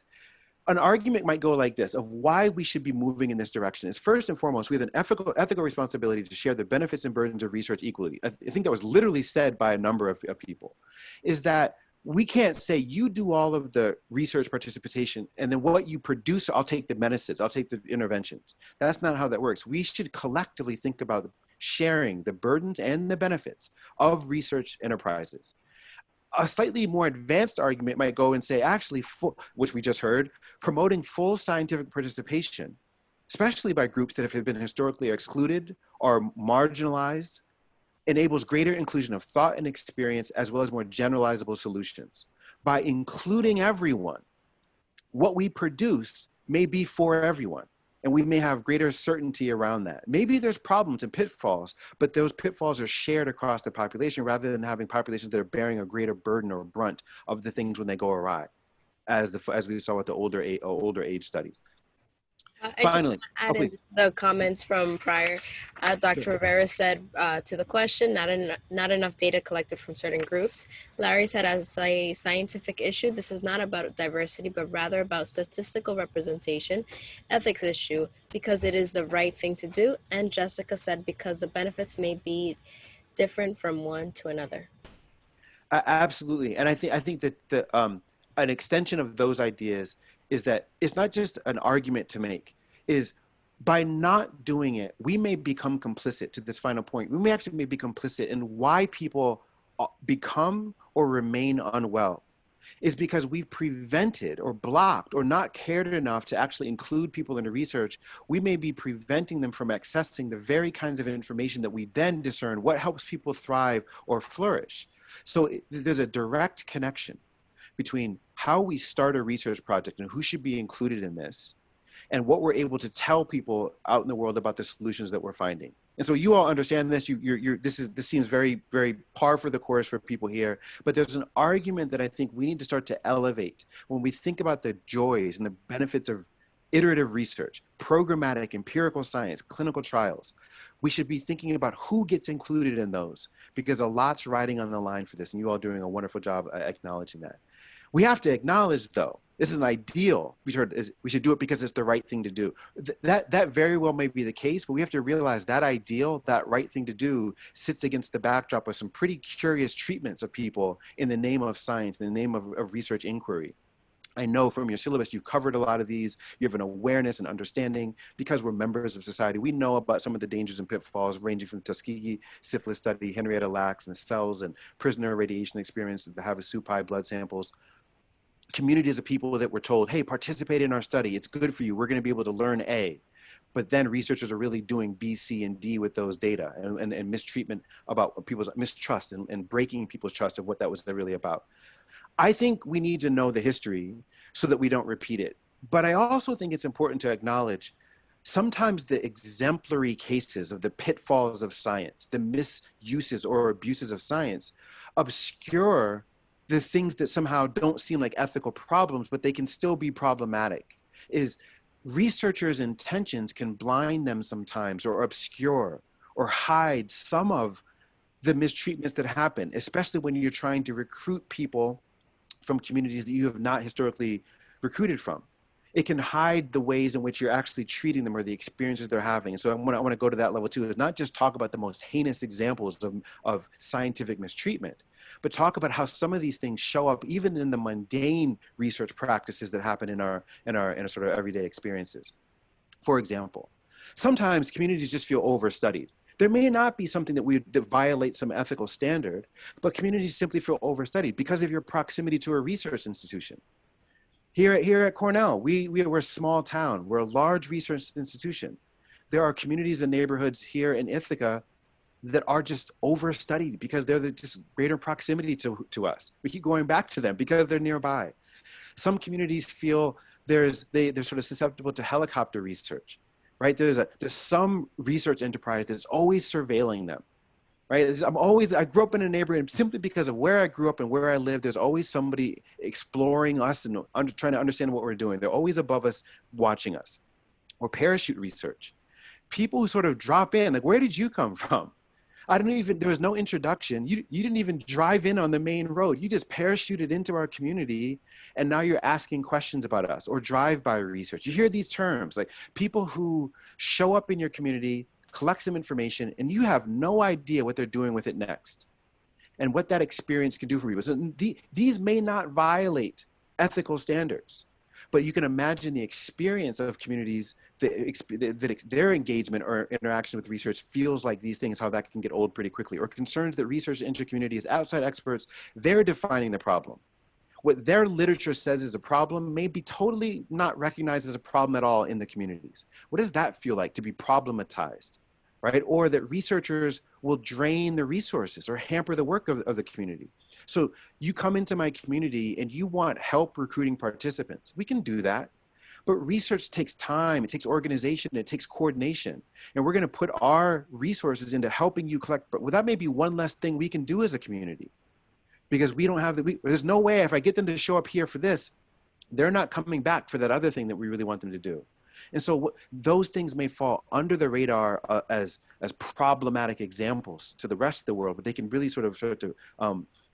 An argument might go like this, of why we should be moving in this direction is, first and foremost, we have an ethical responsibility to share the benefits and burdens of research equally. I think that was literally said by a number of people, is that we can't say you do all of the research participation and then what you produce, I'll take the medicines, I'll take the interventions. That's not how that works. We should collectively think about sharing the burdens and the benefits of research enterprises. A slightly more advanced argument might go and say, actually, which we just heard, promoting full scientific participation, especially by groups that have been historically excluded or marginalized, enables greater inclusion of thought and experience, as well as more generalizable solutions. By including everyone, what we produce may be for everyone. And we may have greater certainty around that. Maybe there's problems and pitfalls, but those pitfalls are shared across the population rather than having populations that are bearing a greater burden or brunt of the things when they go awry, as we saw with the older age studies. Finally, I just added the comments from prior. Dr. Rivera said to the question, not enough data collected from certain groups. Larry said, as a scientific issue, this is not about diversity, but rather about statistical representation, ethics issue, because it is the right thing to do. And Jessica said, because the benefits may be different from one to another. Absolutely. And I think that an extension of those ideas is that it's not just an argument to make, is by not doing it, we may become complicit to this final point. We may actually be complicit in why people become or remain unwell, is because we've prevented or blocked or not cared enough to actually include people into research. We may be preventing them from accessing the very kinds of information that we then discern what helps people thrive or flourish. So there's a direct connection between how we start a research project and who should be included in this, and what we're able to tell people out in the world about the solutions that we're finding. And so you all understand this. This seems very, very par for the course for people here. But there's an argument that I think we need to start to elevate when we think about the joys and the benefits of iterative research, programmatic, empirical science, clinical trials. We should be thinking about who gets included in those, because a lot's riding on the line for this, and you all doing a wonderful job acknowledging that. We have to acknowledge, though, this is an ideal. We should do it because it's the right thing to do. That very well may be the case, but we have to realize that ideal, that right thing to do, sits against the backdrop of some pretty curious treatments of people in the name of science, in the name of research inquiry. I know from your syllabus, you've covered a lot of these. You have an awareness and understanding. Because we're members of society, we know about some of the dangers and pitfalls ranging from the Tuskegee syphilis study, Henrietta Lacks and cells, and prisoner radiation experience, the Havasupai blood samples. Communities of people that were told, hey, participate in our study. It's good for you. We're going to be able to learn A. But then researchers are really doing B, C, and D with those data, and mistreatment about people's mistrust and breaking people's trust of what that was really about. I think we need to know the history so that we don't repeat it. But I also think it's important to acknowledge sometimes the exemplary cases of the pitfalls of science, the misuses or abuses of science, obscure the things that somehow don't seem like ethical problems, but they can still be problematic. Is researchers' intentions can blind them sometimes, or obscure or hide some of the mistreatments that happen, especially when you're trying to recruit people from communities that you have not historically recruited from. It can hide the ways in which you're actually treating them or the experiences they're having. And so I want to go to that level too, is not just talk about the most heinous examples of scientific mistreatment, but talk about how some of these things show up even in the mundane research practices that happen in our sort of everyday experiences. For example, sometimes communities just feel overstudied. There may not be something that violates some ethical standard, but communities simply feel overstudied because of your proximity to a research institution. Here at Cornell, we're a small town. We're a large research institution. There are communities and neighborhoods here in Ithaca that are just overstudied because they're just greater proximity to us. We keep going back to them because they're nearby. Some communities feel they're sort of susceptible to helicopter research, right? There's some research enterprise that's always surveilling them. Right? I grew up in a neighborhood simply because of where I grew up and where I lived. There's always somebody exploring us and trying to understand what we're doing. They're always above us, watching us. Or parachute research. People who sort of drop in, like, where did you come from? There was no introduction. You didn't even drive in on the main road. You just parachuted into our community, and now you're asking questions about us. Or drive-by research. You hear these terms, like people who show up in your community, collect some information, and you have no idea what they're doing with it next and what that experience can do for people. So these may not violate ethical standards, but you can imagine the experience of communities that their engagement or interaction with research feels like these things, how that can get old pretty quickly, or concerns that research into communities outside experts, they're defining the problem. What their literature says is a problem may be totally not recognized as a problem at all in the communities. What does that feel like to be problematized? Right? Or that researchers will drain the resources or hamper the work of the community. So you come into my community and you want help recruiting participants. We can do that. But research takes time, it takes organization, it takes coordination. And we're going to put our resources into helping you collect, but that may be one less thing we can do as a community. Because we don't have there's no way if I get them to show up here for this, they're not coming back for that other thing that we really want them to do. And so those things may fall under the radar as problematic examples to the rest of the world, but they can really sort of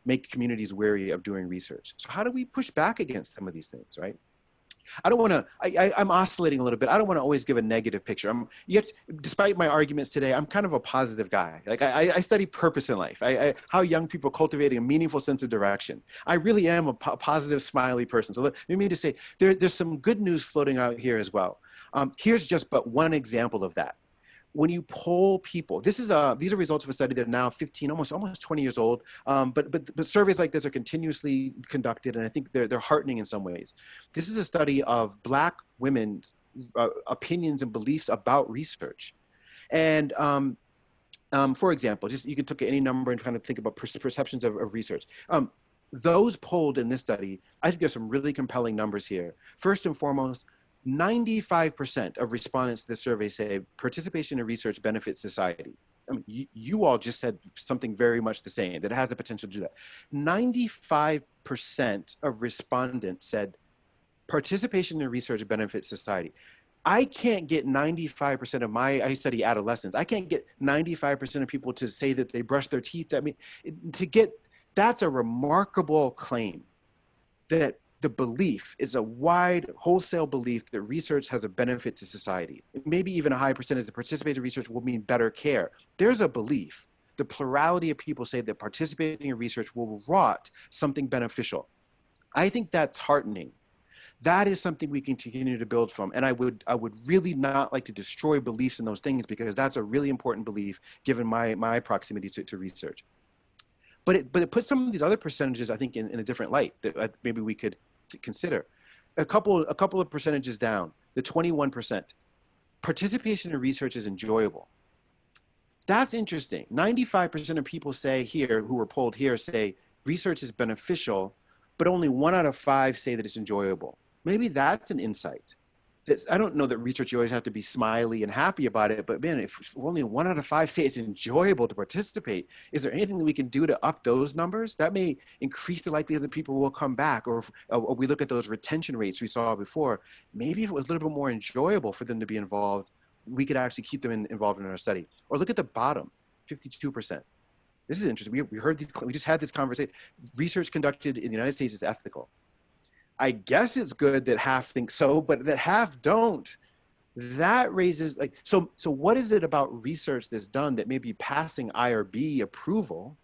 make communities wary of doing research. So how do we push back against some of these things, right? I'm oscillating a little bit. I don't want to always give a negative picture. Despite my arguments today, I'm kind of a positive guy. Like I study purpose in life, how young people cultivating a meaningful sense of direction. I really am a positive, smiley person. So let me just say, there's some good news floating out here as well. Here's just but one example of that. When you poll people, these are results of a study that are now 15, almost 20 years old. But surveys like this are continuously conducted, and I think they're heartening in some ways. This is a study of Black women's opinions and beliefs about research. And for example, just you can take any number and kind of think about perceptions of research. Those polled in this study, I think there's some really compelling numbers here. First and foremost, 95% of respondents to the survey say participation in research benefits society. I mean, you all just said something very much the same, that it has the potential to do that. 95% of respondents said participation in research benefits society. I can't get 95% of I study adolescents. I can't get 95% of people to say that they brush their teeth. I mean, that's a remarkable claim that the belief is a wide wholesale belief that research has a benefit to society. Maybe even a high percentage of participating research will mean better care. There's a belief. The plurality of people say that participating in research will wrought something beneficial. I think that's heartening. That is something we can continue to build from. And I would really not like to destroy beliefs in those things, because that's a really important belief given my proximity to research. But it puts some of these other percentages, I think, in a different light that maybe we could consider. A couple of percentages down, the 21%. Participation in research is enjoyable. That's interesting. 95% of people say here, who were polled here, say research is beneficial, but only 1 out of 5 say that it's enjoyable. Maybe that's an insight. I don't know that research, you always have to be smiley and happy about it, but man, if only 1 out of 5 say it's enjoyable to participate, is there anything that we can do to up those numbers? That may increase the likelihood that people will come back, or we look at those retention rates we saw before. Maybe if it was a little bit more enjoyable for them to be involved, we could actually keep them involved in our study. Or look at the bottom, 52%. This is interesting. We just had this conversation. Research conducted in the United States is ethical. I guess it's good that half think so, but that half don't. That raises like, so what is it about research that's done that may be passing IRB approval,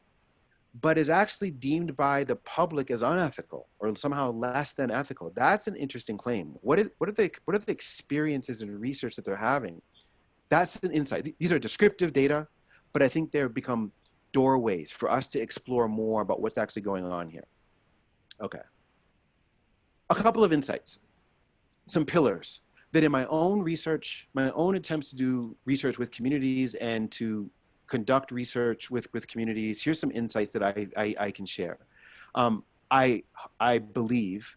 but is actually deemed by the public as unethical or somehow less than ethical? That's an interesting claim. What are the experiences and research that they're having? That's an insight. These are descriptive data, but I think they've become doorways for us to explore more about what's actually going on here. Okay. A couple of insights, some pillars that in my own research, my own attempts to do research with communities and to conduct research with communities, here's some insights that I can share. I believe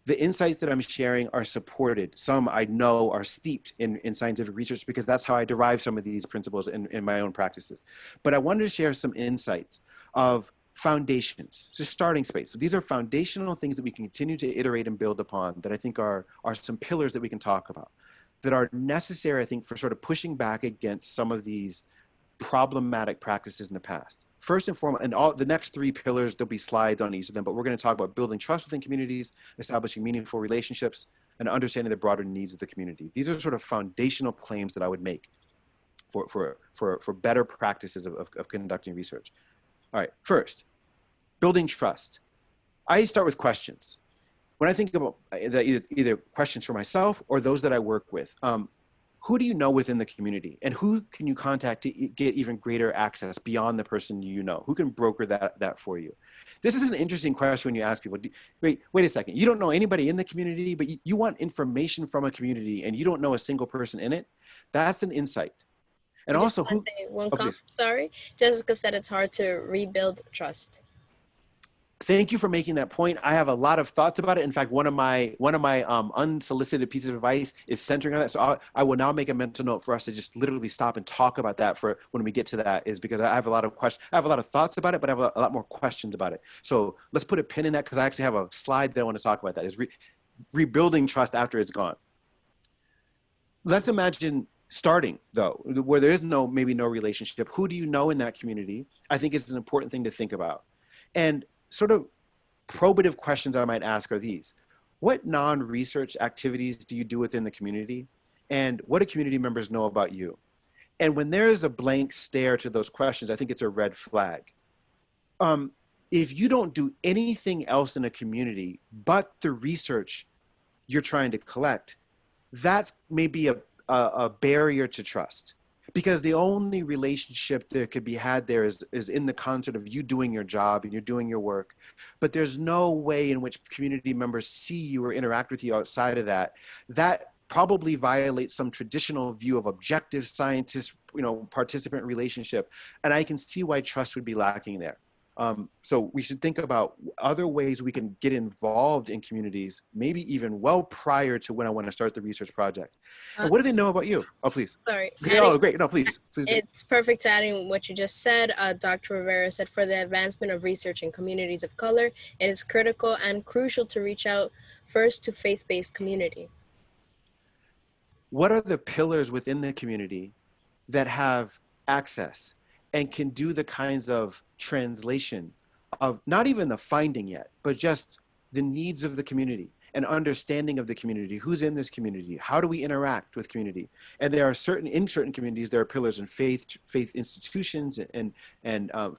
the insights that I'm sharing are supported. Some I know are steeped in scientific research because that's how I derive some of these principles in my own practices. But I wanted to share some insights of foundations, just starting space. So these are foundational things that we can continue to iterate and build upon that I think are some pillars that we can talk about that are necessary, I think, for sort of pushing back against some of these problematic practices in the past. First and foremost, and all the next three pillars, there'll be slides on each of them, but we're going to talk about building trust within communities, establishing meaningful relationships, and understanding the broader needs of the community. These are sort of foundational claims that I would make for better practices of conducting research. All right, first, building trust. I start with questions. When I think about either questions for myself or those that I work with, who do you know within the community, and who can you contact to get even greater access beyond the person you know? Who can broker that for you? This is an interesting question when you ask people, wait a second, you don't know anybody in the community, but you want information from a community and you don't know a single person in it? That's an insight. And also, who? Sorry, Jessica said it's hard to rebuild trust. Thank you for making that point. I have a lot of thoughts about it. In fact, one of my unsolicited pieces of advice is centering on that. So I will now make a mental note for us to just literally stop and talk about that for when we get to that, is because I have a lot of questions. I have a lot of thoughts about it, but I have a lot more questions about it. So let's put a pin in that, because I actually have a slide that I want to talk about. That is rebuilding trust after it's gone. Let's imagine starting, though, where there is maybe no relationship. Who do you know in that community? I think is an important thing to think about. And sort of probative questions I might ask are these: what non-research activities do you do within the community? And what do community members know about you? And when there is a blank stare to those questions, I think it's a red flag. If you don't do anything else in a community but the research you're trying to collect, that's maybe a barrier to trust. Because the only relationship that could be had there is in the concert of you doing your job and you're doing your work. But there's no way in which community members see you or interact with you outside of that. That probably violates some traditional view of objective scientist, participant relationship. And I can see why trust would be lacking there. So we should think about other ways we can get involved in communities, maybe even well prior to when I want to start the research project. And what do they know about you? Oh, please. Sorry. Oh, great. No, please do. It's perfect adding what you just said. Dr. Rivera said, for the advancement of research in communities of color, it is critical and crucial to reach out first to faith-based community. What are the pillars within the community that have access and can do the kinds of translation of not even the finding yet, but just the needs of the community and understanding of the community? Who's in this community? How do we interact with community? And there are in certain communities, there are pillars in faith institutions and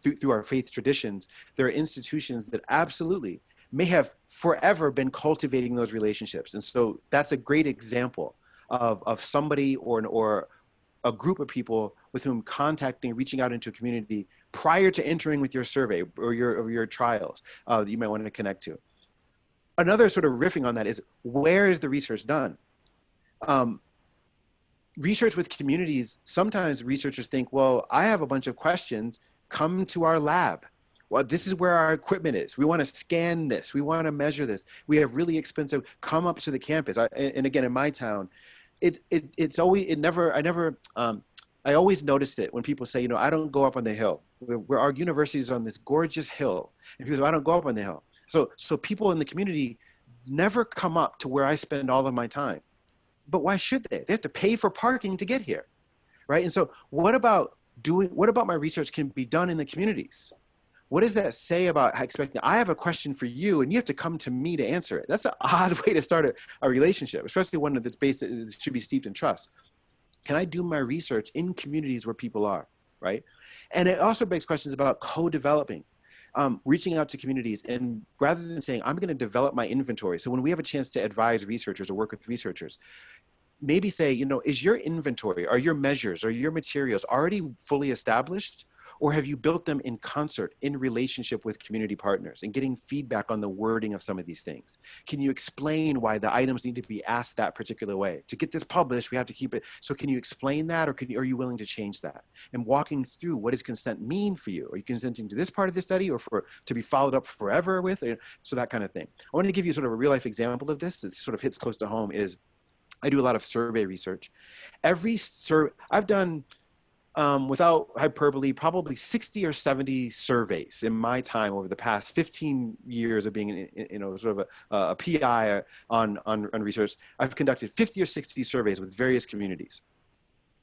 through our faith traditions, there are institutions that absolutely may have forever been cultivating those relationships. And so that's a great example of somebody or a group of people with whom reaching out into a community prior to entering with your survey or your trials that you might want to connect to. Another sort of riffing on that is, where is the research done? Research with communities, sometimes researchers think, well, I have a bunch of questions, come to our lab. Well, this is where our equipment is. We want to scan this. We want to measure this. We have really expensive, come up to the campus. And again, in my town, I always noticed it when people say, I don't go up on the hill. Where our university is on this gorgeous hill. And people say, I don't go up on the hill. So people in the community never come up to where I spend all of my time. But why should they? They have to pay for parking to get here, right? And so what about my research can be done in the communities? What does that say about expecting? I have a question for you, and you have to come to me to answer it. That's an odd way to start a relationship, especially one that's based, that should be steeped in trust. Can I do my research in communities where people are, right? And it also begs questions about co-developing, reaching out to communities, and rather than saying, I'm going to develop my inventory. So when we have a chance to advise researchers or work with researchers, maybe say, you know, is your inventory, are your measures, are your materials already fully established? Or have you built them in concert, in relationship with community partners and getting feedback on the wording of some of these things? Can you explain why the items need to be asked that particular way? To get this published, we have to keep it. So can you explain that, or are you willing to change that? And walking through, what does consent mean for you? Are you consenting to this part of the study, or to be followed up forever with? So that kind of thing. I want to give you sort of a real life example of this that sort of hits close to home. Is I do a lot of survey research. I've done, without hyperbole, probably 60 or 70 surveys in my time over the past 15 years of being, sort of a PI on research. I've conducted 50 or 60 surveys with various communities.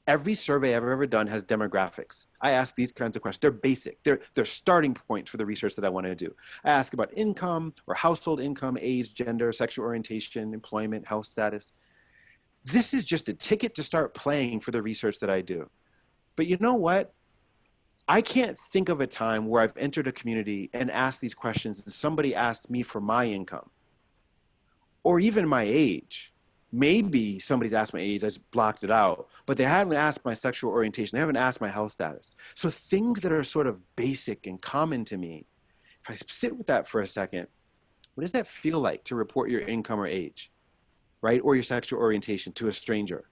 Every survey I've ever done has demographics. I ask these kinds of questions. They're basic. They're starting points for the research that I want to do. I ask about income or household income, age, gender, sexual orientation, employment, health status. This is just a ticket to start playing for the research that I do. But you know what? I can't think of a time where I've entered a community and asked these questions and somebody asked me for my income or even my age. Maybe somebody's asked my age, I just blocked it out, but they haven't asked my sexual orientation. They haven't asked my health status. So things that are sort of basic and common to me, if I sit with that for a second, what does that feel like to report your income or age, right? Or your sexual orientation to a stranger?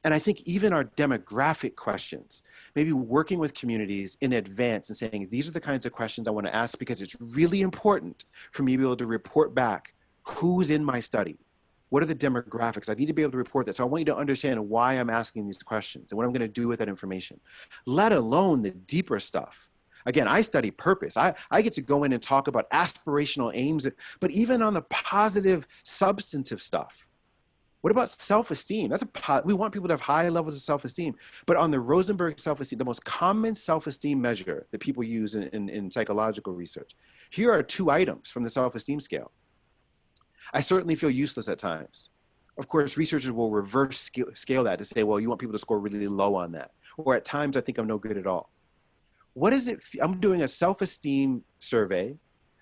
And I think even our demographic questions, maybe working with communities in advance and saying, these are the kinds of questions I want to ask because it's really important for me to be able to report back who's in my study. What are the demographics? I need to be able to report that. So I want you to understand why I'm asking these questions and what I'm going to do with that information, let alone the deeper stuff. Again, I study purpose. I get to go in and talk about aspirational aims, but even on the positive, substantive stuff. What about self-esteem? We want people to have high levels of self-esteem. But on the Rosenberg self-esteem, the most common self-esteem measure that people use in psychological research, here are 2 items from the self-esteem scale. I certainly feel useless at times. Of course, researchers will reverse scale that to say, well, you want people to score really low on that. Or at times, I think I'm no good at all. What is it? I'm doing a self-esteem survey.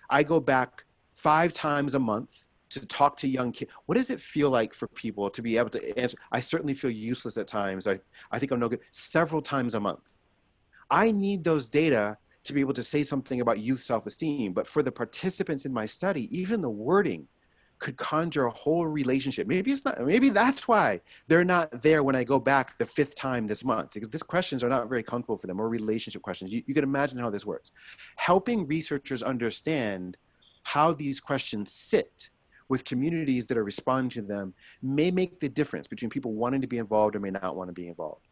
I go back 5 times a month to talk to young kids. What does it feel like for people to be able to answer? I certainly feel useless at times. I think I'm no good, several times a month. I need those data to be able to say something about youth self-esteem. But for the participants in my study, even the wording could conjure a whole relationship. Maybe it's not, maybe that's why they're not there when I go back the 5th time this month, because these questions are not very comfortable for them, or relationship questions. You can imagine how this works. Helping researchers understand how these questions sit with communities that are responding to them may make the difference between people wanting to be involved or may not want to be involved.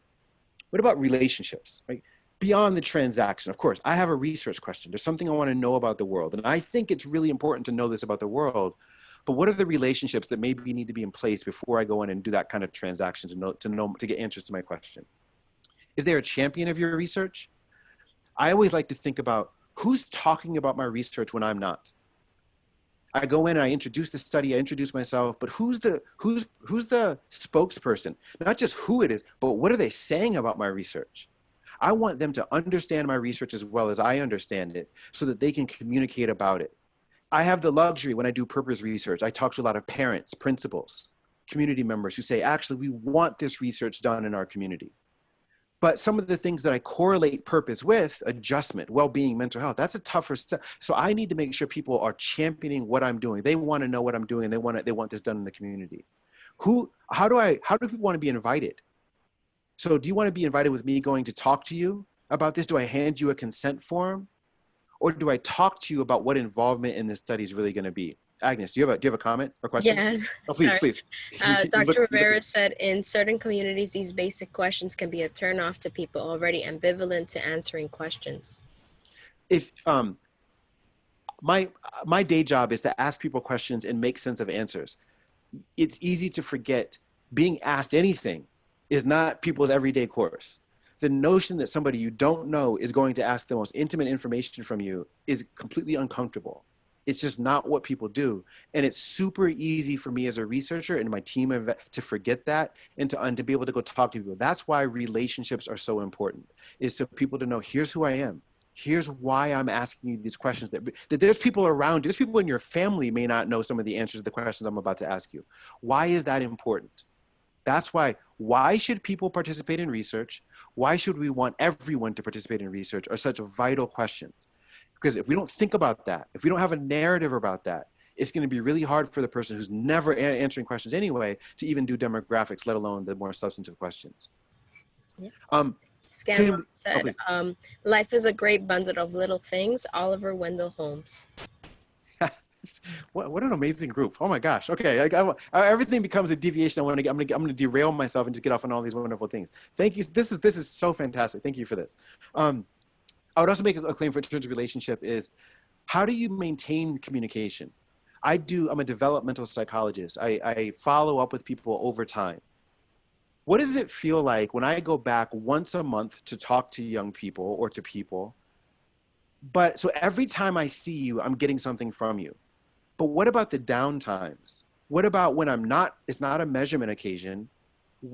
What about relationships, right? Beyond the transaction, of course, I have a research question. There's something I want to know about the world. And I think it's really important to know this about the world. But what are the relationships that maybe need to be in place before I go in and do that kind of transaction to get answers to my question? Is there a champion of your research? I always like to think about who's talking about my research when I'm not. I go in and I introduce the study, I introduce myself, but who's the spokesperson? Not just who it is, but what are they saying about my research? I want them to understand my research as well as I understand it so that they can communicate about it. I have the luxury when I do purpose research, I talk to a lot of parents, principals, community members who say, actually, we want this research done in our community. But some of the things that I correlate purpose with, adjustment, well-being, mental health, that's a tougher step. So I need to make sure people are championing what I'm doing. They want to know what I'm doing, and they want this done in the community. How do people want to be invited? So do you want to be invited with me going to talk to you about this? Do I hand you a consent form? Or do I talk to you about what involvement in this study is really going to be? Agnes, do you have a comment or question? Yeah. Oh, please, please. Dr. Rivera said, in certain communities, these basic questions can be a turnoff to people already ambivalent to answering questions. If my day job is to ask people questions and make sense of answers. It's easy to forget being asked anything is not people's everyday course. the notion that somebody you don't know is going to ask the most intimate information from you is completely uncomfortable. It's just not what people do. And it's super easy for me as a researcher and my team to forget that and to be able to go talk to people. That's why relationships are so important, is so people to know, here's who I am. Here's why I'm asking you these questions, that there's people around you, there's people in your family may not know some of the answers to the questions I'm about to ask you. Why is that important? That's why should people participate in research? Why should we want everyone to participate in research are such vital questions. Because if we don't think about that, if we don't have a narrative about that, it's going to be really hard for the person who's never answering questions anyway to even do demographics, let alone the more substantive questions. Yeah. Scanlon said, please. Life is a great bundle of little things, Oliver Wendell Holmes. What an amazing group. Oh my gosh. Okay. Everything becomes a deviation. I'm going to derail myself and just get off on all these wonderful things. Thank you. This is so fantastic. Thank you for this. I would also make a claim for in terms of relationship is, how do you maintain communication? I'm a developmental psychologist. I follow up with people over time. What does it feel like when I go back once a month to talk to young people or to people? But so every time I see you, I'm getting something from you. But what about the down times? What about when it's not a measurement occasion?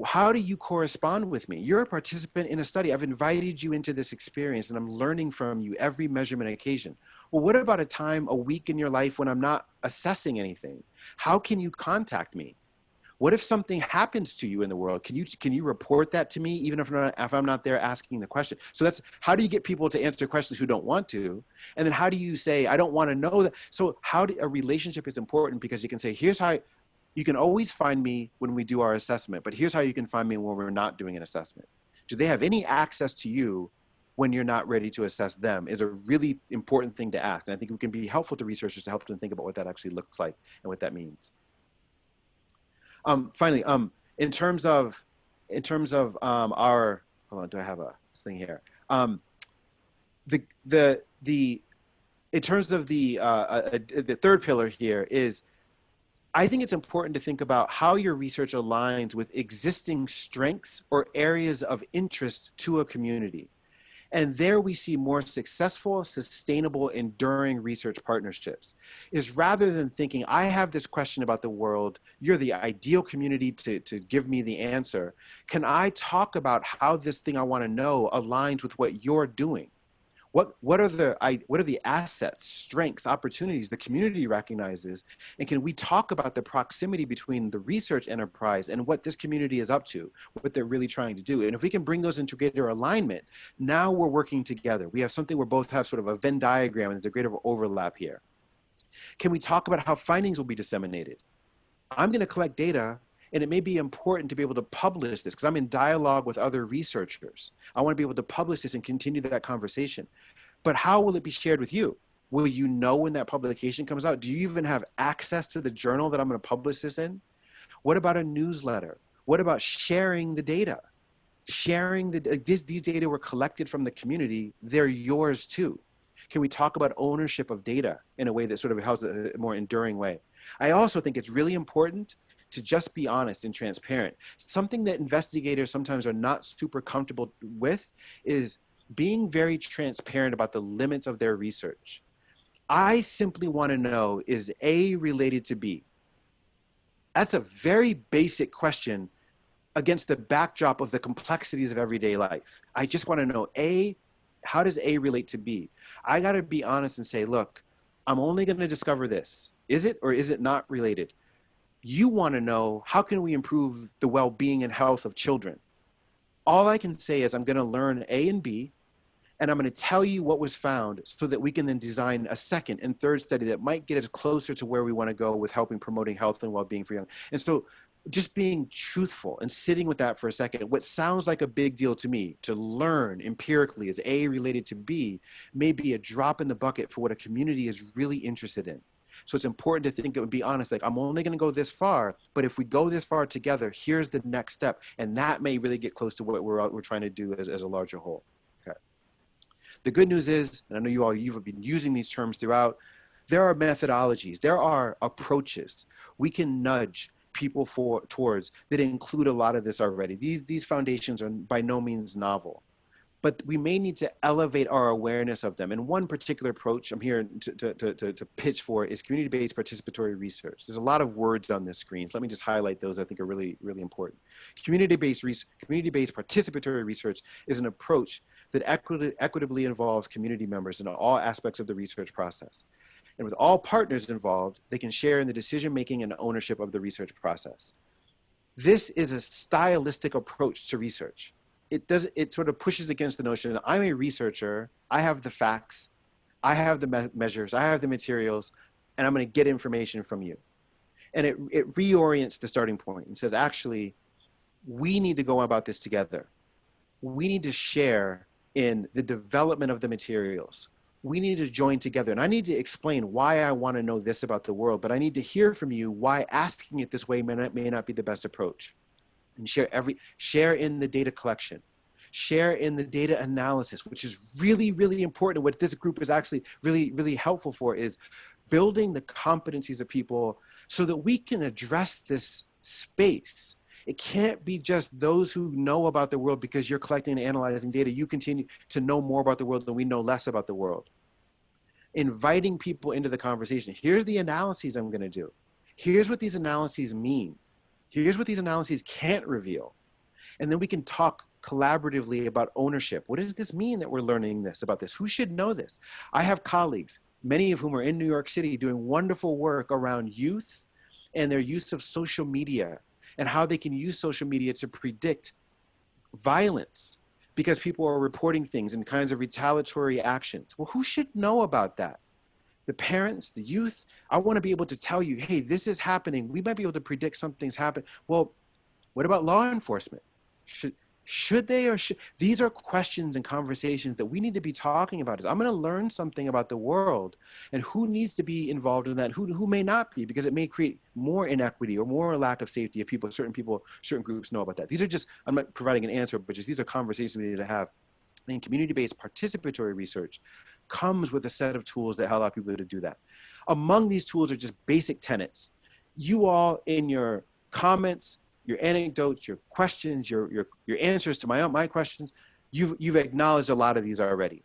How do you correspond with me? You're a participant in a study. I've invited you into this experience and I'm learning from you every measurement occasion. Well, what about a week in your life when I'm not assessing anything? How can you contact me? What if something happens to you in the world? Can you report that to me, even if I'm not there asking the question? So that's, how do you get people to answer questions who don't want to? And then how do you say, I don't want to know that? So a relationship is important, because you can say, here's how, you can always find me when we do our assessment, but here's how you can find me when we're not doing an assessment. Do they have any access to you when you're not ready to assess them, is a really important thing to ask. And I think we can be helpful to researchers to help them think about what that actually looks like and what that means. Finally, in terms of our, hold on, do I have a thing here? In terms of the third pillar here is, I think it's important to think about how your research aligns with existing strengths or areas of interest to a community. And there we see more successful, sustainable, enduring research partnerships. Is rather than thinking, I have this question about the world, you're the ideal community to give me the answer. Can I talk about how this thing I want to know aligns with what you're doing? What are the assets, strengths, opportunities the community recognizes? And can we talk about the proximity between the research enterprise and what this community is up to, what they're really trying to do? And if we can bring those into greater alignment, now we're working together. We have something where both have sort of a Venn diagram, and there's a greater overlap here. Can we talk about how findings will be disseminated? I'm going to collect data, and it may be important to be able to publish this because I'm in dialogue with other researchers. I want to be able to publish this and continue that conversation. But how will it be shared with you? Will you know when that publication comes out? Do you even have access to the journal that I'm going to publish this in? What about a newsletter? What about sharing the data? Sharing these data were collected from the community. They're yours too. Can we talk about ownership of data in a way that sort of has a more enduring way? I also think it's really important to just be honest and transparent. Something that investigators sometimes are not super comfortable with is being very transparent about the limits of their research. I simply want to know, is A related to B? That's a very basic question against the backdrop of the complexities of everyday life. I just want to know, A, how does A relate to B? I got to be honest and say, look, I'm only going to discover this. Is it or is it not related? You want to know, how can we improve the well-being and health of children? All I can say is I'm going to learn A and B, and I'm going to tell you what was found so that we can then design a second and third study that might get us closer to where we want to go with promoting health and well-being for young. And so just being truthful and sitting with that for a second, what sounds like a big deal to me to learn empirically is A related to B, may be a drop in the bucket for what a community is really interested in. So it's important to think and be honest, like I'm only going to go this far, but if we go this far together, here's the next step. And that may really get close to what we're trying to do as a larger whole. Okay. The good news is, and I know you've been using these terms throughout, there are methodologies, there are approaches we can nudge people towards that include a lot of this already. These foundations are by no means novel. but we may need to elevate our awareness of them. And one particular approach I'm here to pitch for is community-based participatory research. There's a lot of words on this screen, so let me just highlight those I think are really, really important. Community-based participatory research is an approach that equitably involves community members in all aspects of the research process. And with all partners involved, they can share in the decision-making and ownership of the research process. This is a stylistic approach to research. It sort of pushes against the notion that I'm a researcher, I have the facts, I have the measures, I have the materials, and I'm going to get information from you. And it reorients the starting point and says, actually, we need to go about this together. We need to share in the development of the materials. We need to join together. And I need to explain why I want to know this about the world, but I need to hear from you why asking it this way may not be the best approach. And share in the data collection, share in the data analysis, which is really, really important. What this group is actually really, really helpful for is building the competencies of people so that we can address this space. It can't be just those who know about the world because you're collecting and analyzing data. You continue to know more about the world than we know less about the world. Inviting people into the conversation. Here's the analyses I'm going to do. Here's what these analyses mean. Here's what these analyses can't reveal. And then we can talk collaboratively about ownership. What does this mean that we're learning this about this? Who should know this? I have colleagues, many of whom are in New York City doing wonderful work around youth and their use of social media and how they can use social media to predict violence because people are reporting things and kinds of retaliatory actions. Well, who should know about that? The parents, the youth. I want to be able to tell you, hey, this is happening. We might be able to predict something's happening. Well, what about law enforcement? Should they or should? These are questions and conversations that we need to be talking about. I'm going to learn something about the world and who needs to be involved in that, who may not be, because it may create more inequity or more lack of safety if certain groups know about that. These are just, I'm not providing an answer, but just these are conversations we need to have. And community-based participatory research comes with a set of tools that allow people to do that. Among these tools are just basic tenets. You all in your comments, your anecdotes, your questions, your answers to my questions, you've acknowledged a lot of these already.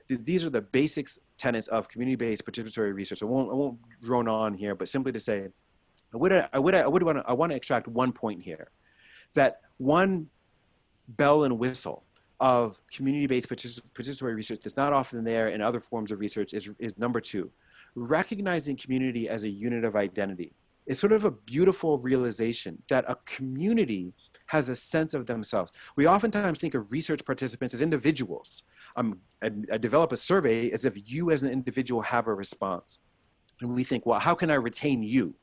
These are the basics tenets of community-based participatory research. I won't drone on here, but simply to say, I want to extract one point here, that one bell and whistle of community-based participatory research that's not often there in other forms of research is number two, recognizing community as a unit of identity. It's sort of a beautiful realization that a community has a sense of themselves. We oftentimes think of research participants as individuals. I develop a survey as if you as an individual have a response. And we think, well, how can I retain you?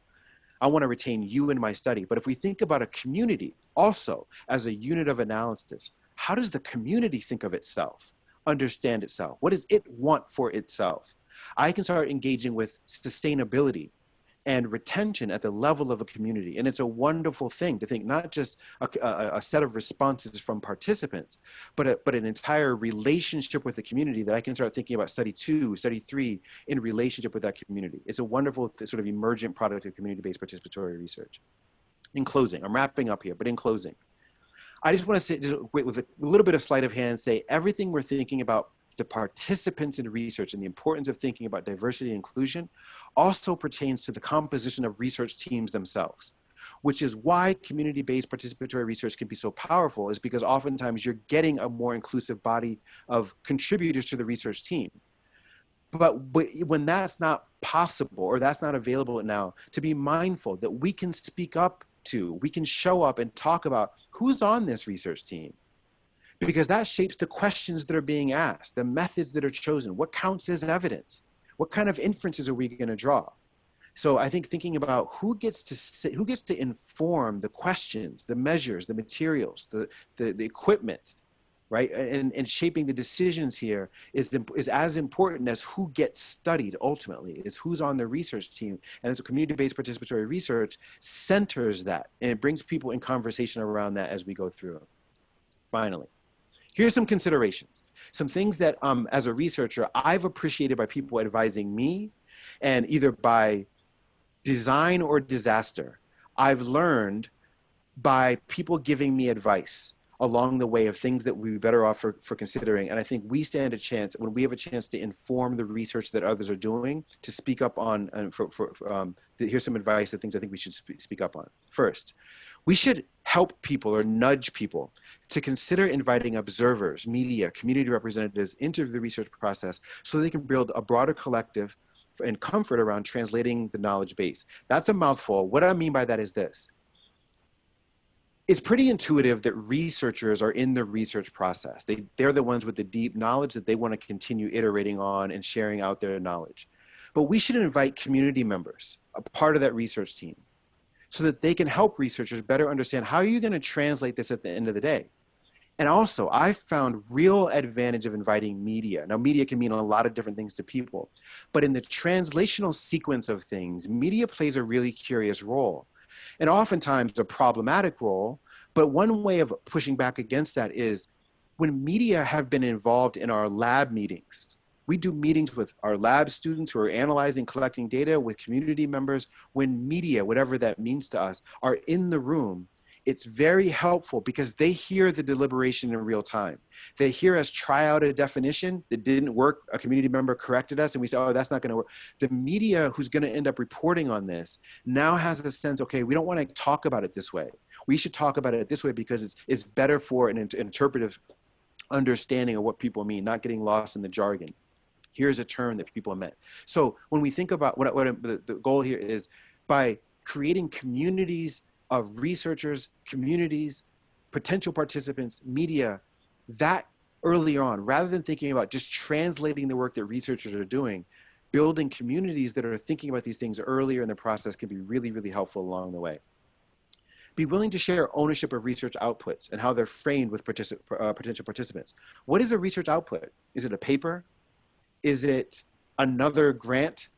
I want to retain you in my study. But if we think about a community also as a unit of analysis, how does the community think of itself, understand itself? What does it want for itself? I can start engaging with sustainability and retention at the level of a community. And it's a wonderful thing to think not just a set of responses from participants, but an entire relationship with the community that I can start thinking about study 2, study 3 in relationship with that community. It's a wonderful sort of emergent product of community-based participatory research. In closing, I'm wrapping up here, but in closing, I just want to say, just with a little bit of sleight of hand, say everything we're thinking about the participants in research and the importance of thinking about diversity and inclusion also pertains to the composition of research teams themselves, which is why community-based participatory research can be so powerful, is because oftentimes you're getting a more inclusive body of contributors to the research team. But when that's not possible or that's not available now, to be mindful that we can speak up to, we can show up and talk about who's on this research team, because that shapes the questions that are being asked, the methods that are chosen, what counts as evidence, what kind of inferences are we going to draw. So I think thinking about who gets to inform the questions, the measures, the materials, the equipment, right, and shaping the decisions here is as important as who gets studied ultimately, is who's on the research team. And so community-based participatory research centers that, and it brings people in conversation around that as we go through. Finally, here's some considerations, some things that as a researcher, I've appreciated by people advising me, and either by design or disaster, I've learned by people giving me advice along the way of things that we'd be better off for considering. And I think we stand a chance when we have a chance to inform the research that others are doing, to speak up on, and here's some advice of things I think we should speak up on. First, we should help people or nudge people to consider inviting observers, media, community representatives into the research process so they can build a broader collective and comfort around translating the knowledge base. That's a mouthful. What I mean by that is this. It's pretty intuitive that researchers are in the research process. They're the ones with the deep knowledge that they want to continue iterating on and sharing out their knowledge. But we should invite community members, a part of that research team, so that they can help researchers better understand how are you going to translate this at the end of the day. And also, I found real advantage of inviting media. Now, media can mean a lot of different things to people, but in the translational sequence of things, media plays a really curious role, and oftentimes a problematic role. But one way of pushing back against that is when media have been involved in our lab meetings. We do meetings with our lab students who are analyzing, collecting data, with community members. When media, whatever that means to us, are in the room, it's very helpful because they hear the deliberation in real time. They hear us try out a definition that didn't work. A community member corrected us and we say, oh, that's not going to work. The media who's going to end up reporting on this now has a sense, okay, we don't want to talk about it this way. We should talk about it this way because it's better for an interpretive understanding of what people mean, not getting lost in the jargon. Here's a term that people meant. So when we think about the goal here is, by creating communities of researchers, communities, potential participants, media, that early on, rather than thinking about just translating the work that researchers are doing, building communities that are thinking about these things earlier in the process can be really, really helpful along the way. Be willing to share ownership of research outputs and how they're framed with potential participants. What is a research output? Is it a paper? Is it another grant?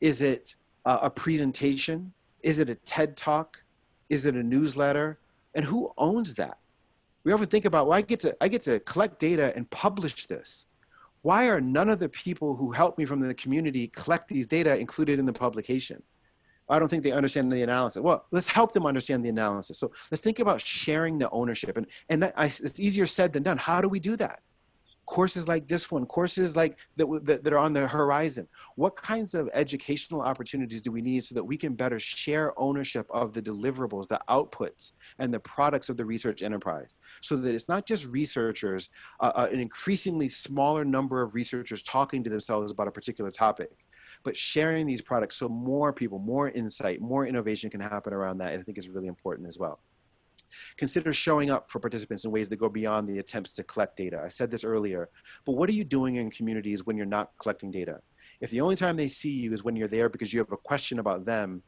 Is it a presentation? Is it a TED Talk? Is it a newsletter? And who owns that? We often think about, well, I get to collect data and publish this. Why are none of the people who help me from the community collect these data included in the publication? I don't think they understand the analysis. Well, let's help them understand the analysis. So let's think about sharing the ownership. And it's easier said than done. How do we do that? Courses like this one, courses like that are on the horizon. What kinds of educational opportunities do we need so that we can better share ownership of the deliverables, the outputs, and the products of the research enterprise, so that it's not just researchers, an increasingly smaller number of researchers talking to themselves about a particular topic, but sharing these products so more people, more insight, more innovation can happen around that, I think is really important as well. Consider showing up for participants in ways that go beyond the attempts to collect data. I said this earlier, but what are you doing in communities when you're not collecting data? If the only time they see you is when you're there because you have a question about them,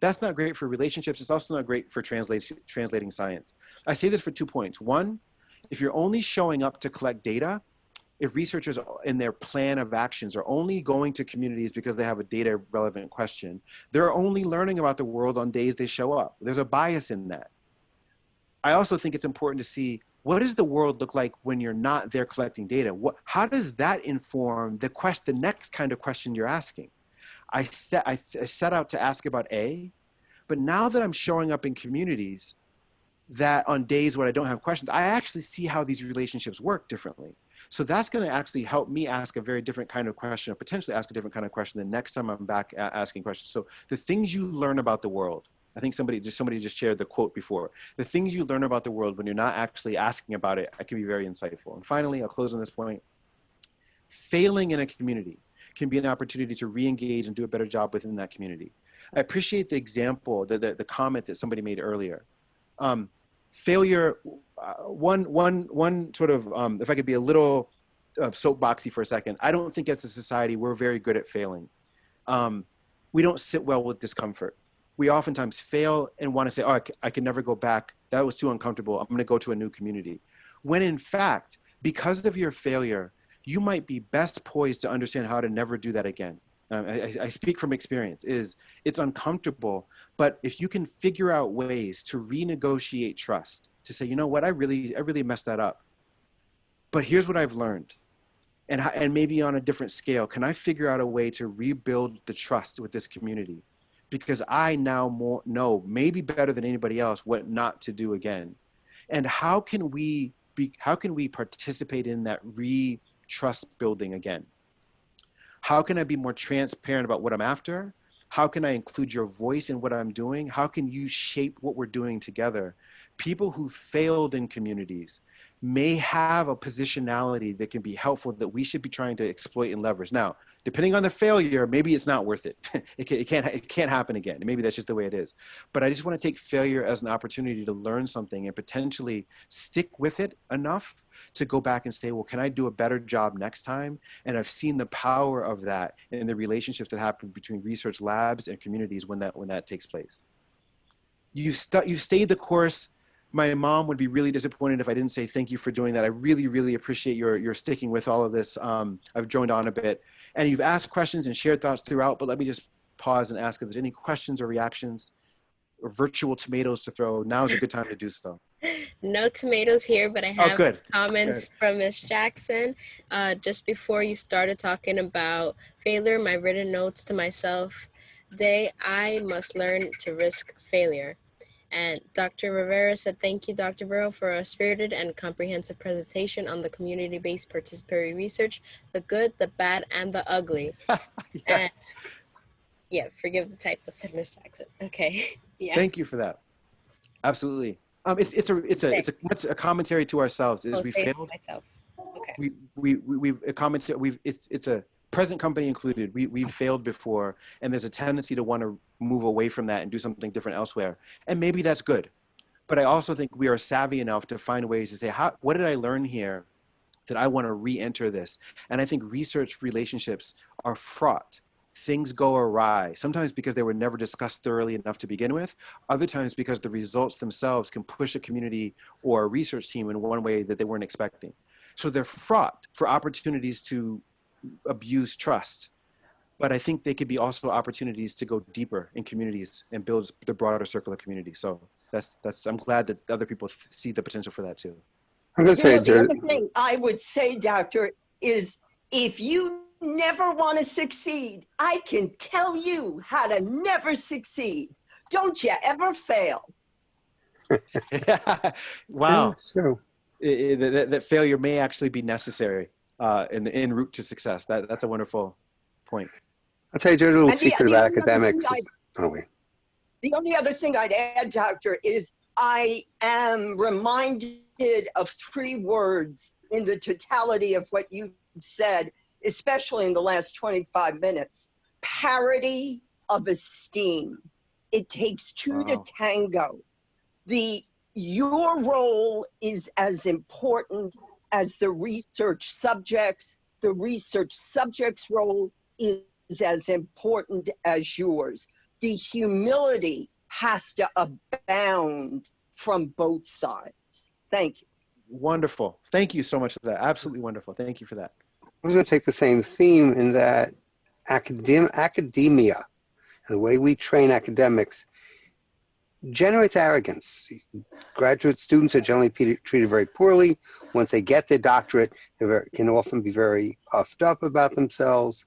that's not great for relationships. It's also not great for translating science. I say this for 2 points. One, if you're only showing up to collect data, if researchers in their plan of actions are only going to communities because they have a data relevant question, they're only learning about the world on days they show up. There's a bias in that. I also think it's important to see, what does the world look like when you're not there collecting data? How does that inform the next kind of question you're asking? I set out to ask about A, but now that I'm showing up in communities that on days when I don't have questions, I actually see how these relationships work differently. So that's going to actually help me ask a very different kind of question, or potentially ask a different kind of question the next time I'm back asking questions. So the things you learn about the world, I think somebody just shared the quote before. The things you learn about the world when you're not actually asking about it, can be very insightful. And finally, I'll close on this point. Failing in a community can be an opportunity to re-engage and do a better job within that community. I appreciate the example, the comment that somebody made earlier. Failure, one sort of, if I could be a little soapboxy for a second, I don't think as a society we're very good at failing. We don't sit well with discomfort. We oftentimes fail and want to say, oh, I can never go back. That was too uncomfortable. I'm going to go to a new community. When in fact, because of your failure, you might be best poised to understand how to never do that again. I speak from experience. It's uncomfortable, but if you can figure out ways to renegotiate trust, to say, you know what, I really messed that up, but here's what I've learned. And maybe on a different scale, can I figure out a way to rebuild the trust with this community? Because I now know maybe better than anybody else what not to do again. And how can we participate in that trust building again? How can I be more transparent about what I'm after? How can I include your voice in what I'm doing? How can you shape what we're doing together? People who failed in communities may have a positionality that can be helpful that we should be trying to exploit and leverage. Now, depending on the failure, maybe it's not worth it. It can't happen again. Maybe that's just the way it is. But I just want to take failure as an opportunity to learn something and potentially stick with it enough to go back and say, well, can I do a better job next time? And I've seen the power of that in the relationships that happen between research labs and communities when that takes place. You've stayed the course. My mom would be really disappointed if I didn't say thank you for doing that. I really, really appreciate your sticking with all of this. I've droned on a bit. And you've asked questions and shared thoughts throughout, but let me just pause and ask if there's any questions or reactions or virtual tomatoes to throw. Now's a good time to do so. No tomatoes here, but I have good. comments from Ms. Jackson. Just before you started talking about failure, my written notes to myself, I must learn to risk failure. And Dr. Rivera said, thank you, Dr. Burrow, for a spirited and comprehensive presentation on the community-based participatory research, the good, the bad, and the ugly. Yes. And, yeah, forgive the typo, said Ms. Jackson. Okay. Yeah. Thank you for that. Absolutely. It's a commentary to ourselves. We failed. Myself. Okay. It's a present company included. We've failed before, and there's a tendency to want to move away from that and do something different elsewhere. And maybe that's good. But I also think we are savvy enough to find ways to say, what did I learn here that I want to re-enter this? And I think research relationships are fraught. Things go awry, sometimes because they were never discussed thoroughly enough to begin with, other times because the results themselves can push a community or a research team in one way that they weren't expecting. So they're fraught for opportunities to abuse trust. But I think they could be also opportunities to go deeper in communities and build the broader circle of community. So I'm glad that other people see the potential for that too. I'm going to say, the other thing I would say, Doctor, is if you never want to succeed, I can tell you how to never succeed. Don't you ever fail. Wow. Yeah, true. That failure may actually be necessary en route to success. That's a wonderful point. I'll tell you a little secret about academics. The only other thing I'd add, Doctor, is I am reminded of 3 words in the totality of what you said, especially in the last 25 minutes. Parity of esteem. It takes 2 to tango. Your role is as important as the research subjects. The research subject's role is as important as yours. The humility has to abound from both sides. Thank you. Wonderful. Thank you so much for that. Absolutely wonderful. Thank you for that. I was going to take the same theme in that academia, the way we train academics, generates arrogance. Graduate students are generally treated very poorly. Once they get their doctorate, they can often be very puffed up about themselves.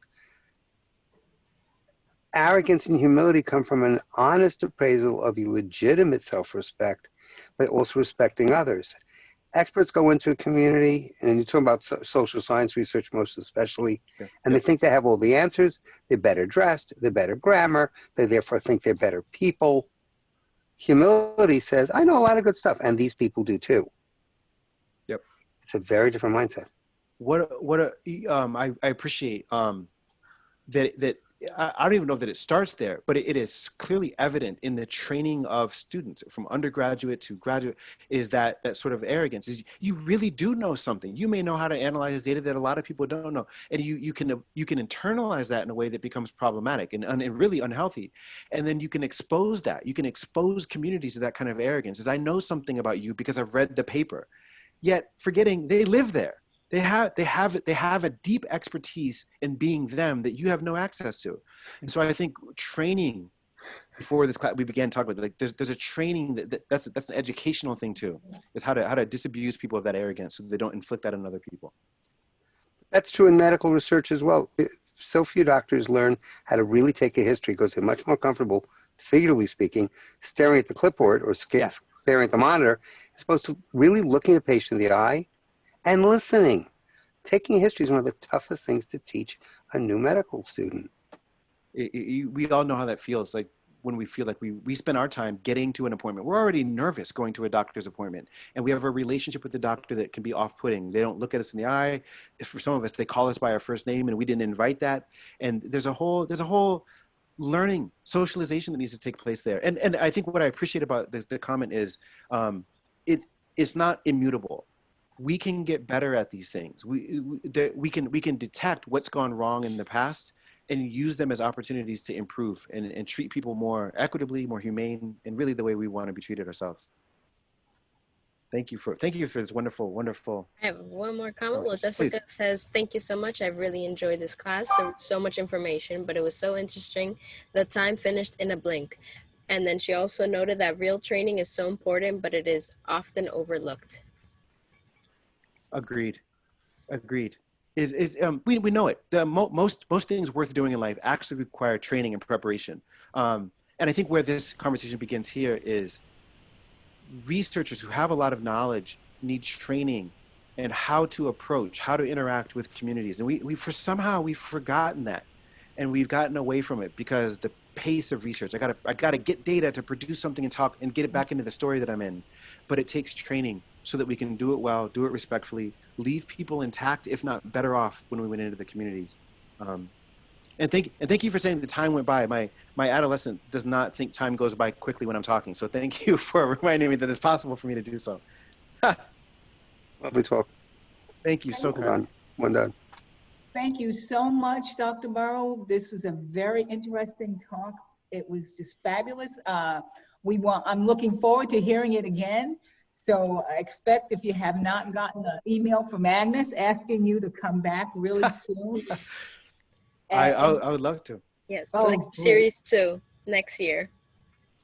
Arrogance and humility come from an honest appraisal of a legitimate self-respect, but also respecting others. Experts go into a community, and you're talking about social science research most especially, and they think they have all the answers. They're better dressed, they're better grammar, they therefore think they're better people. Humility says, I know a lot of good stuff, and these people do too. Yep. It's a very different mindset. I appreciate that I don't even know that it starts there, but it is clearly evident in the training of students from undergraduate to graduate, is that sort of arrogance. Is you really do know something. You may know how to analyze this data that a lot of people don't know. And you can internalize that in a way that becomes problematic and really unhealthy. And then you can expose that. You can expose communities to that kind of arrogance. As I know something about you because I've read the paper, yet forgetting they live there. They have a deep expertise in being them that you have no access to. And so I think training, before this class, we began talking about, like, there's a training that's an educational thing too, is how to disabuse people of that arrogance so they don't inflict that on other people. That's true in medical research as well. So few doctors learn how to really take a history because they're much more comfortable, figuratively speaking, staring at the clipboard or staring at the monitor as opposed to really looking a patient in the eye and listening. Taking a history is one of the toughest things to teach a new medical student. We all know how that feels. Like when we feel like we spend our time getting to an appointment. We're already nervous going to a doctor's appointment, and we have a relationship with the doctor that can be off-putting. They don't look at us in the eye. For some of us, they call us by our first name, and we didn't invite that. And there's a whole learning, socialization that needs to take place there. And I think what I appreciate about the comment is it's not immutable. We can get better at these things. We can detect what's gone wrong in the past and use them as opportunities to improve and treat people more equitably, more humane, and really the way we want to be treated ourselves. Thank you for this wonderful. I have one more comment. Well, Please. Jessica says, thank you so much. I've really enjoyed this class. There was so much information, but it was so interesting. The time finished in a blink. And then she also noted that real training is so important, but it is often overlooked. Agreed. We know it. Most things worth doing in life actually require training and preparation. And I think where this conversation begins here is researchers who have a lot of knowledge need training and how to approach, how to interact with communities. And we've forgotten that, and we've gotten away from it because the pace of research. I gotta get data to produce something and talk and get it back into the story that I'm in. But it takes training so that we can do it well, do it respectfully, leave people intact, if not better off, when we went into the communities. And thank you for saying the time went by. My adolescent does not think time goes by quickly when I'm talking. So thank you for reminding me that it's possible for me to do so. Lovely talk. Thank you so kind. One done. Thank you so much, Dr. Burrow. This was a very interesting talk. It was just fabulous. I'm looking forward to hearing it again. So I expect, if you have not gotten an email from Agnes asking you to come back really soon. I would love to. Yes, Oh, like great. series 2 next year.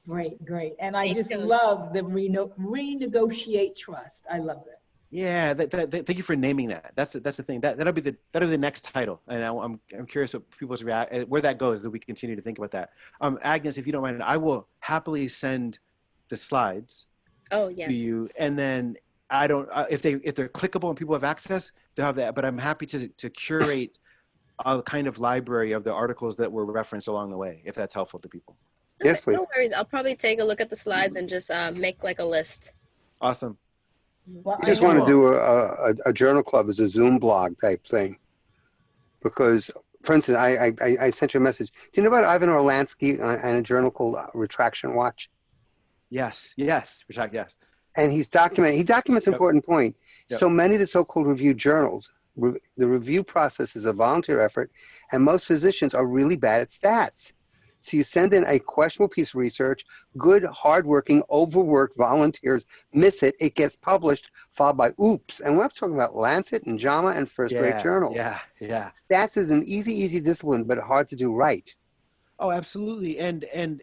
Great. And Stay I just tuned. love the renegotiate trust. I love that. Yeah, thank you for naming that. That's the thing. That'll be the next title, and I'm curious what people's where that goes. That we continue to think about that. Agnes, if you don't mind, I will happily send the slides Oh, yes. to you, and then I don't if they're clickable and people have access, they'll have that. But I'm happy to curate a kind of library of the articles that were referenced along the way, if that's helpful to people. Yes, please. No worries. I'll probably take a look at the slides and just make like a list. Awesome. Well, I just want to do a journal club as a Zoom blog type thing. Because, for instance, I sent you a message. Do you know about Ivan Orlansky and a journal called Retraction Watch? Yes. Yes. And he documents important point. Yep. So many of the so-called review journals, the review process is a volunteer effort, and most physicians are really bad at stats. So you send in a questionable piece of research, good, hardworking, overworked volunteers miss it, it gets published, followed by oops. And we're talking about Lancet and JAMA and first-rate journals. Yeah. Stats is an easy discipline, but hard to do right. Oh, absolutely. And in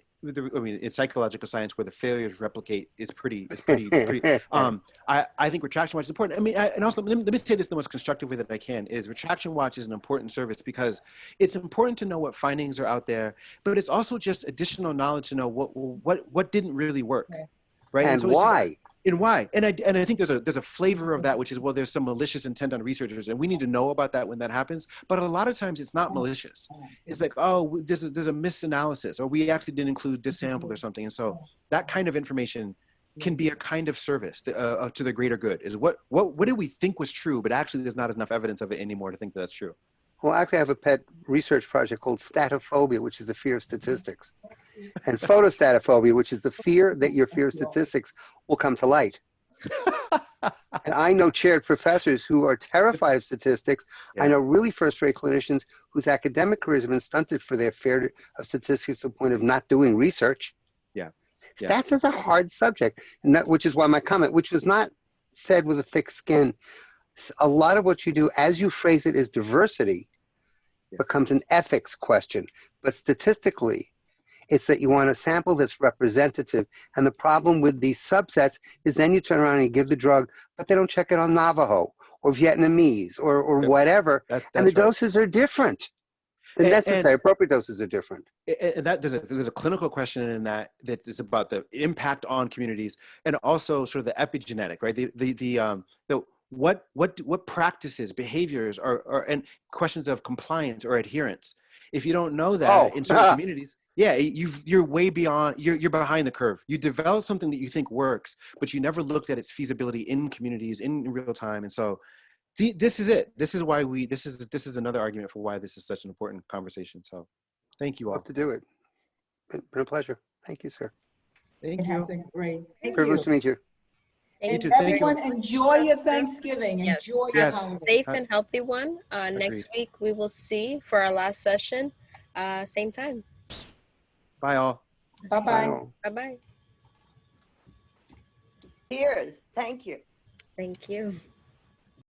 psychological science, where the failures replicate is pretty. I think Retraction Watch is important. And also let me say this the most constructive way that I can is Retraction Watch is an important service because it's important to know what findings are out there, but it's also just additional knowledge to know what didn't really work, right? And so why? And why? And I think there's a flavor of that, which is, well, there's some malicious intent on researchers, and we need to know about that when that happens. But a lot of times it's not malicious. It's like, oh, there's a misanalysis, or we actually didn't include this sample or something. And so that kind of information can be a kind of service to the greater good. Is what did we think was true, but actually there's not enough evidence of it anymore to think that's true. Well, actually, I have a pet research project called statophobia, which is the fear of statistics, and photostatophobia, which is the fear that your fear of statistics will come to light. And I know chaired professors who are terrified of statistics. Yeah. I know really first-rate clinicians whose academic careers have been stunted for their fear of statistics to the point of not doing research. Yeah. Stats is a hard subject, and which is why my comment, which was not said with a thick skin, a lot of what you do, as you phrase it, is diversity, becomes an ethics question. But statistically, it's that you want a sample that's representative. And the problem with these subsets is then you turn around and you give the drug, but they don't check it on Navajo or Vietnamese or whatever. That's and the doses are different. The necessary, appropriate doses are different. And that there's a clinical question in that is about the impact on communities, and also sort of the epigenetic, right? What practices, behaviors are and questions of compliance or adherence. If you don't know that in certain communities, yeah, you're way beyond, you're behind the curve. You develop something that you think works, but you never looked at its feasibility in communities in real time. And so this is it. This is why this is another argument for why this is such an important conversation. So thank you all. Love to do it. Been a pleasure. Thank you, sir. Thank It has you. been great. Thank Privileged you. to meet you. Thank And you. Thank you. everyone, enjoy your Thanksgiving. Yes. Enjoy your Yes. Have a holiday. safe and healthy one. Next week we will see for our last session, same time. Bye all. Bye-bye. Bye all. Bye-bye. Cheers. Thank you. Thank you.